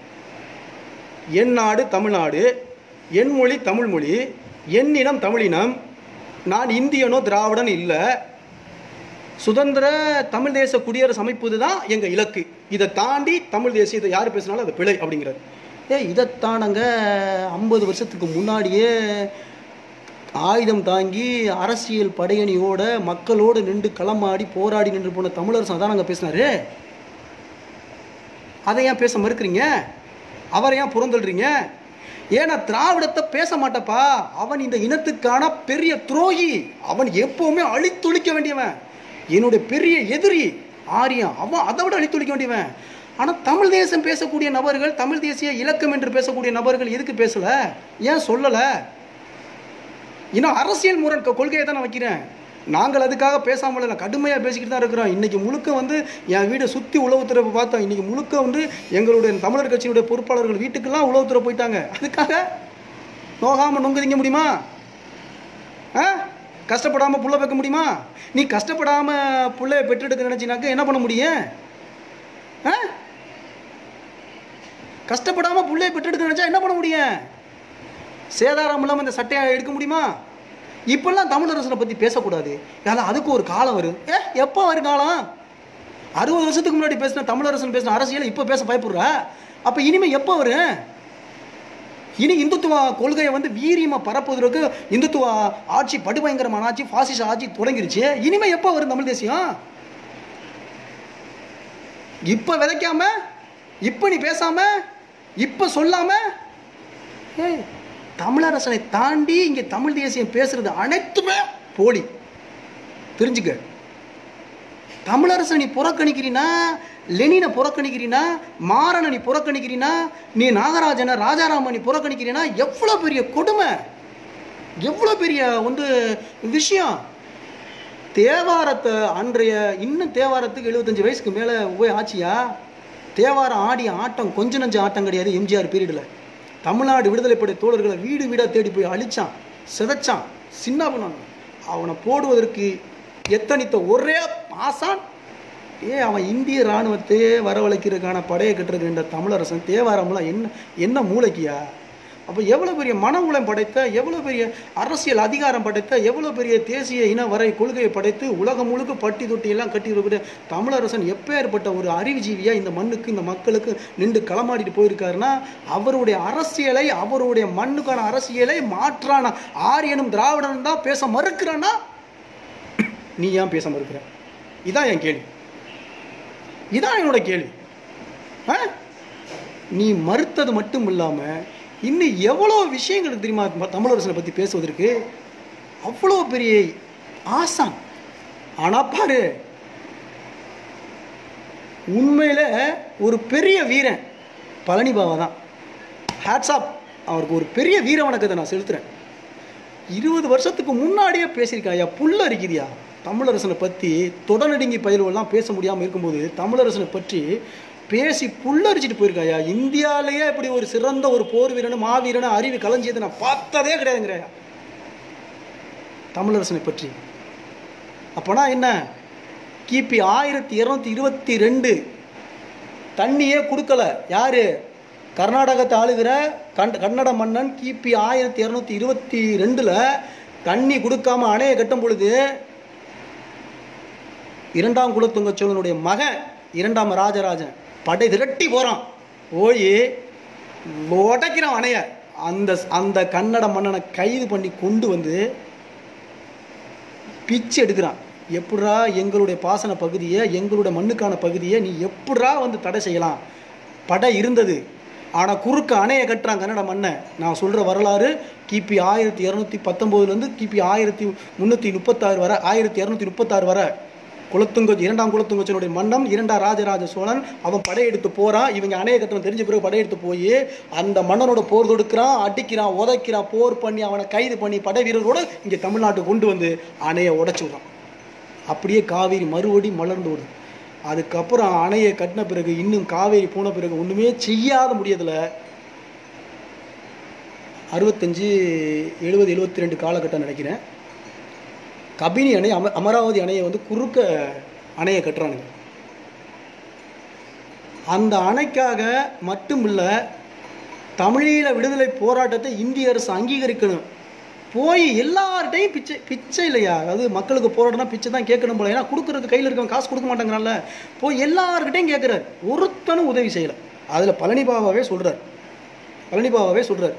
என் நாடு தமிழ்நாடு, என் மொழி தமிழ்மொழி, என் இனம் தமிழினம், நான் இந்தியனோ திராவிடன் இல்லை, சுதந்திர தமிழ் தேச குடியரசு அமைப்பது தான் எங்கள் இலக்கு, இதை தாண்டி தமிழ் தேசியத்தை யார் பேசினாலும் அது பிழை அப்படிங்கிறார். இதைத்தானங்க 50 வருஷத்துக்கு முன்னாடியே ஆயுதம் தாங்கி அரசியல் படையணியோட மக்களோடு நின்று களமாடி போராடி நின்று போன தமிழரசன் தான் நாங்கள் பேசினாரு. அதை ஏன் பேச மறுக்கிறீங்க? அவரை ஏன் புறந்தள்ளுறீங்க? ஏன்னா திராவிடத்தை பேச மாட்டப்பா, அவன் இந்த இனத்துக்கான பெரிய துரோகி, அவன் எப்பவுமே அழித்தொழிக்க வேண்டியவன், என்னுடைய பெரிய எதிரி ஆரியம், அவன் அதை விட அழித்தொழிக்க வேண்டியவன். ஆனால் தமிழ் தேசம் பேசக்கூடிய நபர்கள், தமிழ் தேசிய இலக்கம் என்று பேசக்கூடிய நபர்கள் எதுக்கு பேசலை? ஏன் சொல்லலை? இன்னும் அரசியல் முரண் கொள்கையை தான் நான் வைக்கிறேன். நாங்கள் அதுக்காக பேசாமல் இல்லை, கடுமையாக பேசிக்கிட்டு தான் இருக்கிறோம். இன்றைக்கி முழுக்க வந்து என் வீடை சுற்றி உளவுத்துறை பார்த்தோம். இன்றைக்கி முழுக்க வந்து எங்களுடைய தமிழர் கட்சியினுடைய பொறுப்பாளர்கள் வீட்டுக்கெல்லாம் உளவுத்துறை போயிட்டாங்க. அதுக்காக நோகாமல் நொங்குதிங்க முடியுமா? கஷ்டப்படாமல் புள்ள வைக்க முடியுமா? நீ கஷ்டப்படாமல் புள்ளைய பெற்றெடுக்க நினச்சினாக்க என்ன பண்ண முடியும்? கஷ்டப்படாமல் புள்ளைய பெற்றெடுக்க நினச்சா என்ன பண்ண முடியும்? சேதாரம் இல்லாமல் இந்த சட்டையை எடுக்க முடியுமா? இப்பெல்லாம் தமிழரசனை பற்றி பேசக்கூடாது. ஏன்னா அதுக்கு ஒரு காலம் வரும். எப்போ வரும் காலம்? 60 வருஷத்துக்கு முன்னாடி பேசின தமிழரசன் பேசின அரசியல் இப்போ பேச பயப்படுறா? அப்போ இனிமேல் எப்போ வரும்? இனி இந்துத்துவ கொள்கையை வந்து வீரியமாக பரப்புவதற்கு இந்துத்துவ ஆட்சி, படுபயங்கரமான ஆட்சி, பாசிச ஆட்சி தொடங்கிருச்சு. இனிமேல் எப்போ வரும் தமிழ் தேசியம்? இப்போ விதைக்காம, இப்போ நீ பேசாம இப்போ சொல்லாமல் ஏய் தமிழரசனை தாண்டி இங்கே தமிழ் தேசியம் பேசுறது அனைத்துமே போலி. தெரிஞ்சுக்க. தமிழரசன் நீ புறக்கணிக்கிறீனா, லெனினை புறக்கணிக்கிறீனா, மாறனை நீ புறக்கணிக்கிறீனா, நீ நாகராஜனை ராஜாராமன் நீ புறக்கணிக்கிறீனா, எவ்வளோ பெரிய கொடுமை, எவ்வளோ பெரிய விஷயம். தேவாரத்தை அன்றைய இன்னும் தேவாரத்துக்கு 75 வயசுக்கு மேலே போய் ஆச்சியா. தேவாரம் ஆடிய ஆட்டம் கொஞ்ச நஞ்ச ஆட்டம் கிடையாது. எம்ஜிஆர் பீரியடில் தமிழ்நாடு விடுதலைப்படை தோழர்களை வீடு வீடாக தேடி போய் அழிச்சான், சிதைச்சான், சின்ன பண்ணான். அவனை போடுவதற்கு எத்தனித்த ஒரே ஆசான் அவன் இந்திய இராணுவத்தையே வரவழைக்கிறதுக்கான படையை கட்டுறதுன்ற தமிழரசன். தேவாரம்லாம் என்ன மூளைக்கியா? அப்போ எவ்வளோ பெரிய மன உளம் படைத்த, எவ்வளோ பெரிய அரசியல் அதிகாரம் படைத்த, எவ்வளோ பெரிய தேசிய இன வரை கொள்கையை படைத்து உலகம் முழுக்க பட்டி தொட்டியெல்லாம் கட்டி இருக்கக்கூடிய தமிழரசன் எப்பேற்பட்ட ஒரு அறிவுஜீவியாக இந்த மண்ணுக்கு இந்த மக்களுக்கு நின்று களமாடிட்டு போயிருக்காருன்னா, அவருடைய அரசியலை, அவருடைய மண்ணுக்கான அரசியலை மாற்றான ஆரியனும் திராவிடனும் தான் பேச மறுக்கிறான்னா நீ ஏன் பேச மறுக்கிற? இதான் என் கேள்வி, இதான் என்னோட கேள்வி. நீ மறுத்தது மட்டும் இல்லாமல் இன்னும் எவ்வளோ விஷயங்கள் தெரியுமா தமிழரசனை பற்றி பேசுவதற்கு? அவ்வளோ பெரிய ஆசான். ஆனால் பாரு, உண்மையில் ஒரு பெரிய வீரன் பழனி பாபா தான். ஹேட்ஸ்ஆப், அவருக்கு ஒரு பெரிய வீர வணக்கத்தை நான் செலுத்துகிறேன். 20 வருஷத்துக்கு முன்னாடியே பேசியிருக்காயா, புல்ல இருக்குதியா தமிழரசனை பற்றி. தொடநடுங்கி பயில்வெல்லாம் பேச முடியாமல் இருக்கும்போது தமிழரசனை பற்றி பேசி புல்லரிச்சிட்டு போயிருக்காயா. இந்தியாவிலேயே இப்படி ஒரு சிறந்த ஒரு போர் வீரனு மாவீரனு அறிவு களஞ்சியதை நான் பார்த்ததே கிடையாதுங்கிறாயா தமிழரசனை பற்றி. அப்போனா என்ன? கிபி 1222 தண்ணியே கொடுக்கல. யாரு? கர்நாடகத்தை ஆளுகிற கன்னட மன்னன் கிபி 1222 தண்ணி கொடுக்காம அணையை கட்டும் பொழுது 2ஆம் குலோத்துங்க சோழனுடைய மகன் 2ஆம் ராஜராஜன் படை திரட்டி போகிறான், போய் உடைக்கிறான் அணைய. அந்த கன்னட மன்னனை கைது பண்ணி கொண்டு வந்து பிச்சு எடுக்கிறான். எப்படா எங்களுடைய பாசன பகுதியை, எங்களுடைய மண்ணுக்கான பகுதியை நீ எப்படா தடை செய்யலாம்? படை இருந்தது, ஆனால் குறுக்க அணையை கட்டுறான் கன்னட மன்னன். நான் சொல்கிற வரலாறு கிபி 1219 கிபி 1336 வரை, 1236 வரை. 2ஆம் குலோத்துங்கச்சனுடைய மன்னம் 2ஆம் ராஜராஜ சோழன் அவன் படையெடுத்து போகிறான். இவங்க அணைய கட்டணம் தெரிஞ்ச பிறகு படையெடுத்து போய் அந்த மன்னனோட போர் தொடுக்கிறான், அடிக்கிறான், உதைக்கிறான், போர் பண்ணி அவனை கைது பண்ணி படை வீரரோடு இங்கே தமிழ்நாட்டுக்கு கொண்டு வந்து அணையை உடைச்சி விடுறான். அப்படியே காவேரி மறுபடி மலர்ந்து விடும். அதுக்கப்புறம் அணையை கட்டின பிறகு இன்னும் காவேரி போன பிறகு ஒன்றுமே செய்யாத முடியதில்லை. 65, 70, 72 காலகட்டம் நினைக்கிறேன். கபினி அணை, அமராவதி அணையை குறுக்க அணையை கட்டுறானுங்க. அந்த அணைக்காக மட்டும் இல்லை, தமிழீழ விடுதலை போராட்டத்தை இந்திய அரசு அங்கீகரிக்கணும். போய் எல்லார்ட்டையும் பிச்சை இல்லையா, அதாவது மக்களுக்கு போராட்டம்னா பிச்சை தான் கேட்கணும் போல. ஏன்னா கொடுக்குறது கையில் இருக்கவங்க காசு கொடுக்க மாட்டாங்கனால போய் எல்லார்கிட்டையும் கேட்குறாரு. ஒருத்தனும் உதவி செய்யலை. அதில் பழனி பாபாவே சொல்கிறார்.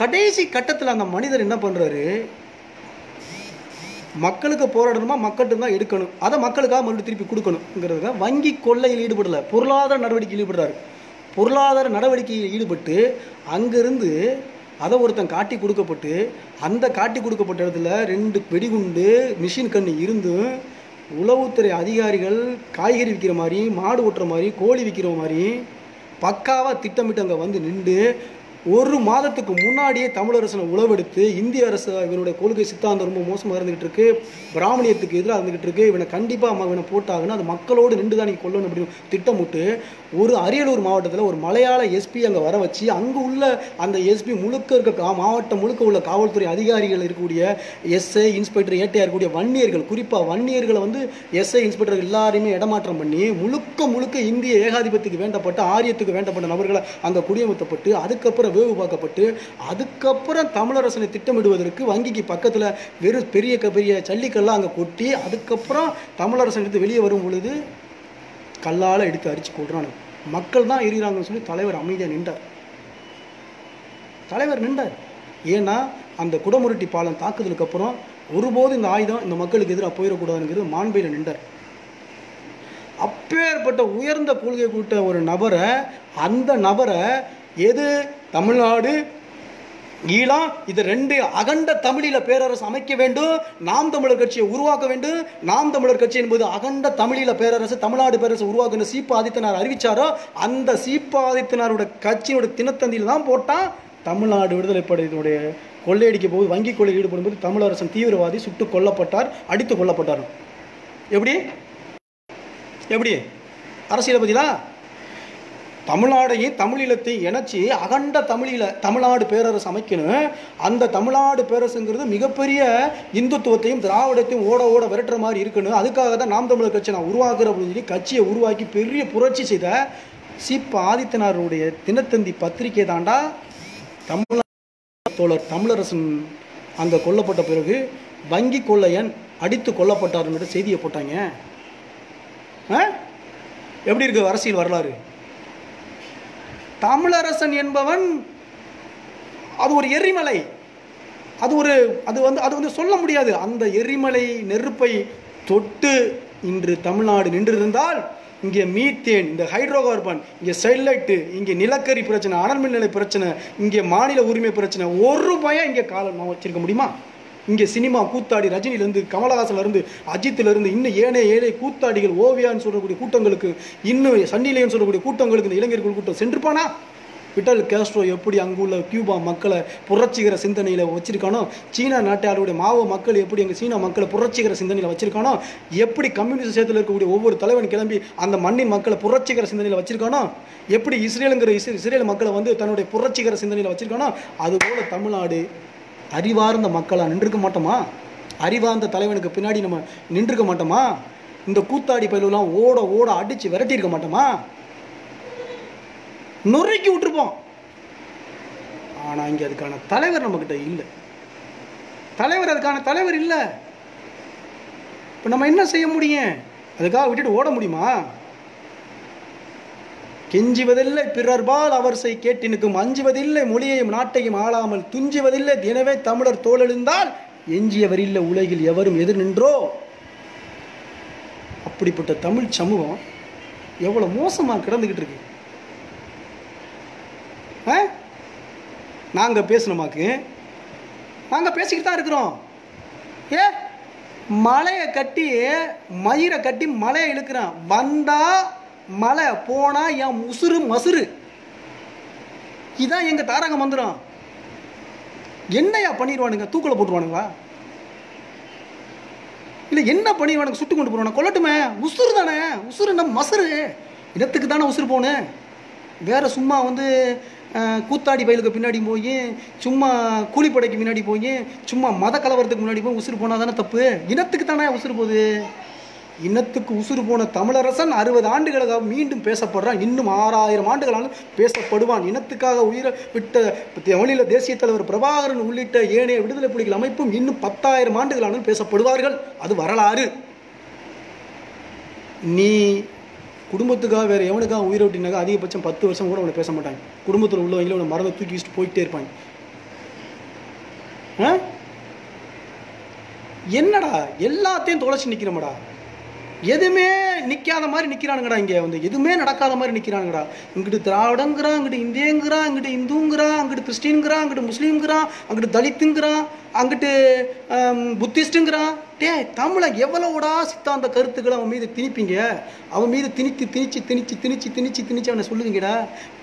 கடைசி கட்டத்தில் அந்த மனிதர் என்ன பண்ணுறாரு? மக்களுக்கு போராடணுமா, மக்கள்கிட்ட தான் எடுக்கணும், அதை மக்களுக்காக மறுபடியும் திருப்பி கொடுக்கணுங்கிறதுக்காக வங்கி கொள்ளையில் ஈடுபடலை, பொருளாதார நடவடிக்கையில் ஈடுபடுறாரு. பொருளாதார நடவடிக்கையில் ஈடுபட்டு அங்கேருந்து அதை ஒருத்தன் காட்டி கொடுக்கப்பட்டு, அந்த காட்டி கொடுக்கப்பட்ட இடத்துல 2 வெடிகுண்டு மிஷின் கண்ணு இருந்தும் உளவுத்துறை அதிகாரிகள் காய்கறி விற்கிற மாதிரி, மாடு ஓட்டுற மாதிரி, கோழி விற்கிற மாதிரி பக்காவாக திட்டமிட்டு அங்கே நின்று 1 மாதத்துக்கு முன்னாடியே தமிழரசனை உளவெடுத்து, இந்திய அரசு இவனுடைய கொள்கை சித்தாந்தம் ரொம்ப மோசமாக இருந்துகிட்டு இருக்கு, பிராமணியத்துக்கு எதிராக இருந்துகிட்டு இருக்கு, இவனை கண்டிப்பாக இவனை போட்டாங்கன்னா அது மக்களோடு நின்று தான் நீங்கள் கொல்லணும் அப்படின்னு திட்டமிட்டு ஒரு அரியலூர் மாவட்டத்தில் ஒரு மலையாள எஸ்பி அங்கே வர வச்சு, அங்கே உள்ள அந்த எஸ்பி முழுக்க இருக்க மாவட்டம் முழுக்க உள்ள காவல்துறை அதிகாரிகள் இருக்கக்கூடிய எஸ்ஐ, இன்ஸ்பெக்டர், ஏட்டையாக இருக்கக்கூடிய வன்னியர்கள், குறிப்பாக வன்னியர்களை எஸ்ஐ, இன்ஸ்பெக்டர் எல்லாரையுமே இடமாற்றம் பண்ணி முழுக்க இந்திய ஏகாதிபத்தியத்துக்கு வேண்டப்பட்ட, ஆரியத்துக்கு வேண்டப்பட்ட நபர்களை அங்கே குடியமர்த்தப்பட்டு, அதுக்கப்புறம் வேவு பார்க்கப்பட்டு, அதுக்கப்புறம் தமிழரசனை திட்டமிடுவதற்கு வங்கிக்கு பக்கத்தில் வெறும் பெரிய ஜல்லிக்கல்லாம் அங்கே கொட்டி, அதுக்கப்புறம் தமிழரசன் எடுத்து வெளியே வரும் பொழுது கல்லால் எடுத்து அரிச்சு கொள்றாங்க. மக்கள் தான் எரிகிறாங்கன்னு சொல்லி தலைவர் அமைதியாக நின்றார். ஏன்னா அந்த குடமுருட்டி பாலம் தாக்குதலுக்கு அப்புறம் ஒருபோது இந்த ஆயுதம் இந்த மக்களுக்கு எதிராக போயிடக்கூடாதுங்கிறது மாண்பையில் நின்றார். அப்பேற்பட்ட உயர்ந்த கொள்கை கூட்ட ஒரு நபரை, அந்த நபரை எது தமிழ்நாடு ஈழம் இது ரெண்டு அகண்ட தமிழீழ பேரரசு அமைக்க வேண்டும். நாம் தமிழர் கட்சியை உருவாக்க வேண்டும். நாம் தமிழர் கட்சி என்பது அகண்ட தமிழீழ பேரரசு தமிழ்நாடு பேரரசு உருவாக்குன்னு சீபா ஆதித்தனார் அறிவிச்சாரோ அந்த சீபா ஆதித்தனாரோட கட்சியோட தினத்தந்தியில் தான் போட்டான் தமிழ்நாடு விடுதலை படையினுடைய கொள்ளையடிக்க போது வங்கி கொள்ளை ஈடுபடும் போது தமிழரசன் தீவிரவாதி சுட்டு கொல்லப்பட்டார், அடித்து கொல்லப்பட்டார். எப்படி எப்படி அரசியலை பற்றிலாம் தமிழ்நாடையும் தமிழீழத்தையும் இணைச்சி அகண்ட தமிழ்நாடு பேரரசு அமைக்கணும். அந்த தமிழ்நாடு பேரரசுங்கிறது மிகப்பெரிய இந்துத்துவத்தையும் திராவிடத்தையும் ஓட ஓட விரட்டுற மாதிரி இருக்கணும். அதுக்காக தான் நாம் தமிழர் கட்சி நான் உருவாக்குற அப்படின்னு சொல்லி கட்சியை உருவாக்கி பெரிய புரட்சி செய்த சீபா ஆதித்தனாருடைய தினத்தந்தி பத்திரிகை தாண்டா தோழர் தமிழரசன் அங்கே கொல்லப்பட்ட பிறகு வங்கி கொள்ளையன் அடித்து கொல்லப்பட்டார்ன்ற செய்தியை போட்டாங்க. எப்படி இருக்கு அரசியல் வரலாறு? தமிழரசன் என்பவன் அது ஒரு எரிமலை, அது வந்து சொல்ல முடியாது. அந்த எரிமலை நெருப்பை தொட்டு இன்று தமிழ்நாடு நின்றிருந்தால் இங்கே மீத்தேன், இந்த ஹைட்ரோ கார்பன், இங்கே ஸ்டெர்லைட்டு, இங்கே நிலக்கரி பிரச்சனை, அனல் மின் நிலைய பிரச்சனை, இங்கே மாநில உரிமை பிரச்சனை, ஒரு பயம் இங்கே காலம் வச்சிருக்க முடியுமா? இங்கே சினிமா கூத்தாடி ரஜினியிலேருந்து கமலஹாசன்லேருந்து அஜித்திலேருந்து இன்னும் ஏழை கூத்தாடிகள் ஓவியான்னு சொல்லக்கூடிய கூட்டங்களுக்கு, இன்னும் சன்னிலேன்னு சொல்லக்கூடிய கூட்டங்களுக்கு இந்த இளைஞர்கள் கூட்டம் சென்றுப்பானா? விட்டல் கேஸ்ட்ரோ எப்படி அங்குள்ள கியூபா மக்களை புரட்சிகர சிந்தனையில் வச்சிருக்கானோ, சீனா நாட்டாருடைய மாவோ மக்கள் எப்படி எங்கள் சீனா மக்களை புரட்சிகர சிந்தனையில் வச்சிருக்கானோ, எப்படி கம்யூனிஸ்ட் சேர்த்தில் இருக்கக்கூடிய ஒவ்வொரு தலைவன் கிளம்பி அந்த மண்ணின் மக்களை புரட்சிகர சிந்தனையில் வச்சிருக்கானோ, எப்படி இஸ்ரேல் மக்களை வந்து தன்னுடைய புரட்சிகர சிந்தனையில் வச்சிருக்கானோ, அதுபோல் தமிழ்நாடு அறிவார்ந்த மக்களாக நின்றுக்க மாட்டோமா? அறிவார்ந்த தலைவனுக்கு பின்னாடி நம்ம நின்றுக்க மாட்டோமா? இந்த கூத்தாடி பயிலெல்லாம் ஓட ஓட அடித்து விரட்டியிருக்க மாட்டோமா? நொறுக்கி விட்டுருப்போம். ஆனால் இங்கே அதுக்கான தலைவர் நம்மக்கிட்ட இல்லை. அதுக்கான தலைவர் இல்லை. இப்போ நம்ம என்ன செய்ய முடியும்? அதுக்காக விட்டுட்டு ஓட முடியுமா? கெஞ்சுவதில்லை பிறர்பால் அவர் செய் கேட்டினுக்கும் அஞ்சுவதில்லை மொழியையும் நாட்டையும் ஆளாமல் துஞ்சுவதில்லை. எனவே தமிழர் தோழெழுந்தால் எஞ்சியவர் இல்லை உலகில் எவரும் எதிர் நின்றோ. அப்படிப்பட்ட தமிழ் சமூகம் எவ்வளோ மோசமாக கிடந்துக்கிட்டு இருக்கு. நாங்கள் பேசணுமாக்கு நாங்கள் பேசிக்கிட்டு தான் இருக்கிறோம். மலையை கட்டி மயிரை கட்டி மலையை இழுக்கிறான். வந்தா மலை போனா என் உசுறு மசுறு. இதான் எங்க தாரக மந்திரம். என்னையா பண்ணிடுவானுங்க? தூக்கில் போட்டுருவானுங்களா? இல்லை என்ன பண்ணிடுவானுங்க? சுட்டு கொண்டு போடுவானுங்க. கொல்லட்டுமே, உசுறு தானே. உசுறு நம்ம மசுறு இடத்துக்கு தானே உசுறு போகணும். வேற சும்மா வந்து கூத்தாடி பயிலுக்கு பின்னாடி போய் சும்மா கூலிப்படைக்கு முன்னாடி போய் சும்மா மத கலவரத்துக்கு முன்னாடி போய் உசுறு போனால் தானே தப்பு. இனத்துக்கு தானே உசுறு போகுது. இனத்துக்கு உசுறு போன தமிழரசன் 60 ஆண்டுகளாக மீண்டும் பேசப்படுறான். இன்னும் 6000 ஆண்டுகளாலும் பேசப்படுவான். இனத்துக்காக உயிரை விட்ட தமிழீழ தேசிய தலைவர் பிரபாகரன் உள்ளிட்ட ஏனைய விடுதலை புலிகள் அமைப்பும் இன்னும் 10,000 ஆண்டுகளாலும் பேசப்படுவார்கள். அது வரலாறு. நீ குடும்பத்துக்காக வேறு எவனுக்காக உயிரை விட்டினாக்கா அதிகபட்சம் 10 வருஷம் கூட அவனை பேச மாட்டாங்க. குடும்பத்தில் உள்ளவங்களே அவனை மறந்து தூக்கி வச்சுட்டு போயிட்டே இருப்பாங்க. என்னடா எல்லாத்தையும் தொலைச்சி நிற்கிறோம்டா. எதுவுமே நிற்காத மாதிரி நிற்கிறானுங்கடா. இங்கே வந்து எதுவுமே நடக்காத மாதிரி நிற்கிறானுங்கடா. இங்கிட்டு திராவிடங்கிறான், இங்கிட்டு இந்தியங்கிறான், இங்கிட்டு இந்துங்கிறான், அங்கிட்டு கிறிஸ்டின்ங்கிறான், அங்கிட்டு முஸ்லீம்ங்கிறான், அங்கிட்டு தலித்துங்கிறான், அங்கிட்டு புத்திஸ்ட்டுங்கிறான். தமிழை எவ்வளோடா சித்தாந்த கருத்துக்களை அவன் மீது திணிப்பீங்க. அவன் மீது திணிச்சு அவனை சொல்லுவீங்கடா.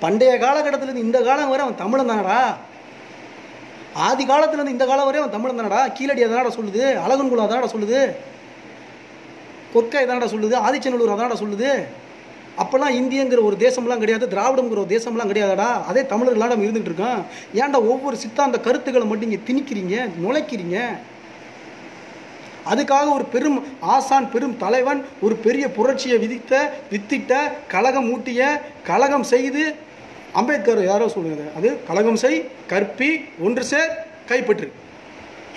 பண்டைய காலகட்டத்திலேருந்து இந்த காலம் வரை அவன் தமிழன் தானடா. ஆதி காலத்துலேருந்து இந்த காலம் வரை அவன் தமிழன் தானடா. கீழடி அதானடா சொல்லுது, அழகன்குளம் அதானடா சொல்லுது, கொற்கை தானடா சொல்லுது, ஆதிச்சநல்லூர் அதானடா சொல்லுது. அப்போல்லாம் இந்தியங்கிற ஒரு தேசம்லாம் கிடையாது, திராவிடங்கிற ஒரு தேசம்லாம் கிடையாதடா. அதே தமிழர்களாக நம்ம இருந்துகிட்டு இருக்கோம். ஏன்டா ஒவ்வொரு சித்தாந்த கருத்துக்களை மட்டும் இங்கே திணிக்கிறீங்க, நுழைக்கிறீங்க? அதுக்காக ஒரு பெரும் ஆசான், பெரும் தலைவன், ஒரு பெரிய புரட்சியை வித்திட்ட கழகம் ஊட்டிய கழகம் செய்து அம்பேத்கர் யாரோ சொல்லுங்க, அது கழகம் செய், கற்பி, ஒன்று சேர், கைப்பற்று.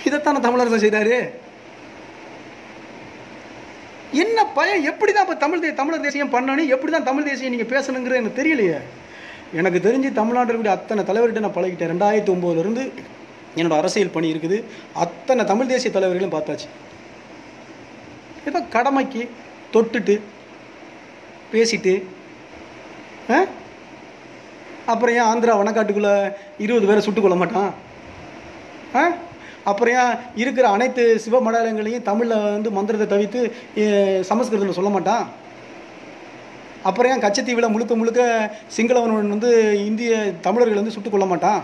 இதைத்தான தமிழரசன் செய்கிறாரு. என்ன பயம்? எப்படி தான் இப்போ தமிழர் தேசியம் பண்ணணும், எப்படி தான் தமிழ் தேசியம் நீங்கள் பேசணுங்கிற எனக்கு தெரியலையே. எனக்கு தெரிஞ்சு தமிழ்நாட்டில் இருக்கக்கூடிய அத்தனை தலைவர்கிட்ட நான் பழகிட்டேன். 2009 என்னோடய அரசியல் பணி இருக்குது. அத்தனை தமிழ் தேசிய தலைவர்களும் பார்த்தாச்சு. ஏதோ கடமைக்கு தொட்டுட்டு பேசிட்டு அப்புறம் ஏன் ஆந்திரா வனக்காட்டுக்குள்ளே 20 பேரை சுட்டுக் கொள்ள மாட்டான்? அப்புறம் ஏன் இருக்கிற அனைத்து சிவ மடாலயங்களையும் தமிழில் வந்து மந்திரத்தை தவிர்த்து சமஸ்கிருதத்தில் சொல்ல மாட்டான்? அப்புறம் ஏன் கச்சத்தீவில் முழுக்க முழுக்க சிங்களவன் வந்து இந்திய தமிழர்கள் வந்து சுட்டுக் கொள்ள மாட்டான்?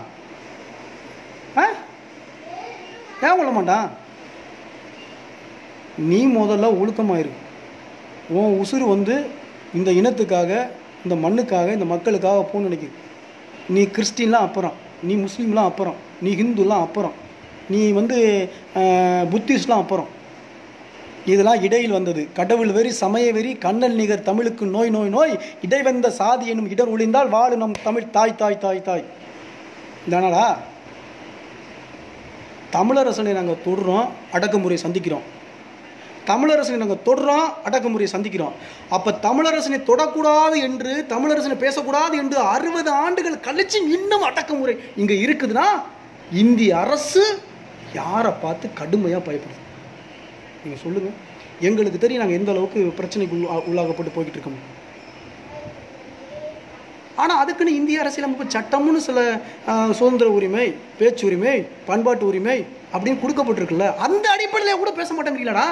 ஏன் கொள்ள மாட்டான்? நீ முதல்ல ஒழுக்கமாயிரு. உன் உசுறு வந்து இந்த இனத்துக்காக, இந்த மண்ணுக்காக, இந்த மக்களுக்காக போன்னு நினைக்குது. நீ கிறிஸ்டின்லாம் அப்புறம், நீ முஸ்லீம்லாம் அப்புறம், நீ ஹிந்துலாம் அப்புறம், நீ வந்து புத்திஸ்ட்லாம் அப்புறம். இதெல்லாம் இடையில் வந்தது. கடவுள் வெறி, சமய வெறி, கண்ணல் நிகர் தமிழுக்கு நோய் நோய் நோய், இடைவந்த சாதி என்னும் இடர் ஒழிந்தால் வாழு நம் தமிழ் தாய் தாய் தாய் தாய். தானடா? தமிழரசனை நாங்கள் தொடுறோம், அடக்குமுறை சந்திக்கிறோம். தமிழரசனை நாங்கள் தொடுறோம், அடக்குமுறையை சந்திக்கிறோம். அப்போ தமிழரசனை தொடக்கூடாது என்று, தமிழரசனை பேசக்கூடாது என்று 60 ஆண்டுகள் கழிச்சு இன்னும் அடக்குமுறை இங்கே இருக்குதுன்னா இந்திய அரசு யாரை பார்த்து கடுமையாக பயப்படுது? நீங்கள் சொல்லுங்கள். எங்களுக்கு தெரியும் நாங்கள் எந்த அளவுக்கு பிரச்சனைக்கு உள்ளாகப்பட்டு போய்கிட்டு இருக்கோம். ஆனால் அதுக்குன்னு இந்திய அரசியலமைப்பு சட்டம்னு சில சுதந்திர உரிமை, பேச்சு உரிமை, பண்பாட்டு உரிமை அப்படின்னு கொடுக்கப்பட்டிருக்குல்ல, அந்த அடிப்படையில் கூட பேச மாட்டேங்கிறீங்களாடா?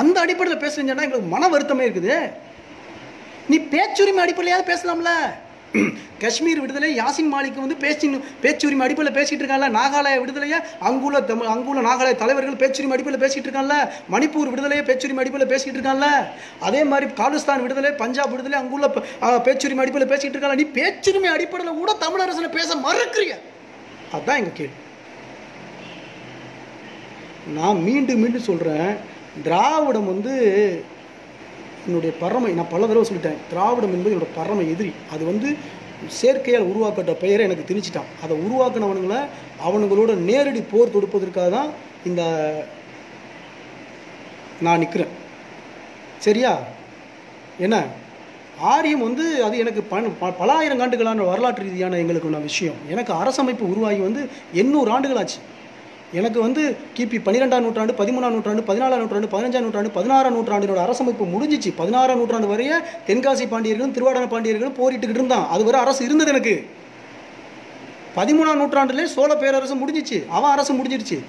அந்த அடிப்படையில் பேசுறீங்கன்னா எங்களுக்கு மன வருத்தமே இருக்குது. நீ பேச்சுரிமை அடிப்படையாவது பேசலாம்ல. காஷ்மீர் விடுதலை யாசின் மாலிக் வந்து பேச்சுரிமை அடிப்படையில் பேசிகிட்டு இருக்காங்கல்ல. நாகாலய விடுதலையை அங்குள்ள நாகாலய தலைவர்கள் பேச்சுரிமை அடிப்படையில் பேசிகிட்டு இருக்காங்கல்ல. மணிப்பூர் விடுதலையை பேச்சுரிமை அடிப்படையில் பேசிகிட்டு இருக்காங்கல்ல. அதே மாதிரி காலிஸ்தான் விடுதலை, பஞ்சாப் விடுதலை அங்குள்ள பேச்சுரிமை அடிப்படையில் பேசிகிட்டு இருக்காங்க. நீ பேச்சுரிமை அடிப்படையில் கூட தமிழரசனை பேச மறுக்கிறிய. அதுதான் எங்கள் கேள்வி. நான் மீண்டும் மீண்டும் சொல்கிறேன், திராவிடம் வந்து என்னுடைய பரமை, நான் பல தடவை சொல்லிட்டேன், திராவிடம் என்பது என்னோட பரமை எதிரி. அது வந்து செயற்கையால் உருவாக்கப்பட்ட பெயரை எனக்கு திணிச்சிட்டான். அதை உருவாக்கினவனுங்களை அவனுங்களோட நேரடி போர் தொடுப்பதற்காக தான் இந்த நான் நிற்கிறேன். சரியா? என்ன ஆரியம் வந்து அது எனக்கு பல ஆயிரம் ஆண்டுகளான வரலாற்று ரீதியான எங்களுக்கு விஷயம். எனக்கு அரசமைப்பு உருவாகி வந்து 800 ஆண்டுகள் ஆச்சு. எனக்கு வந்து கிபி 12ஆம் நூற்றாண்டு, 13ஆம் நூற்றாண்டு, 14ஆம் நூற்றாண்டு, 15ஆம் நூற்றாண்டு, 16ஆம் நூற்றாண்டினோட அரசமைப்பு முடிஞ்சிச்சு. 16ஆம் நூற்றாண்டு வரைய தென்காசி பாண்டியர்களும் திருவாடன பாண்டியர்களும் போரிட்டுக்கிட்டு இருந்தான். அது வரை அரசு இருந்தது. எனக்கு 13ஆம் நூற்றாண்டுலேயே சோழ பேரரசு முடிஞ்சிச்சு, அவன் அரசு முடிஞ்சிருச்சு.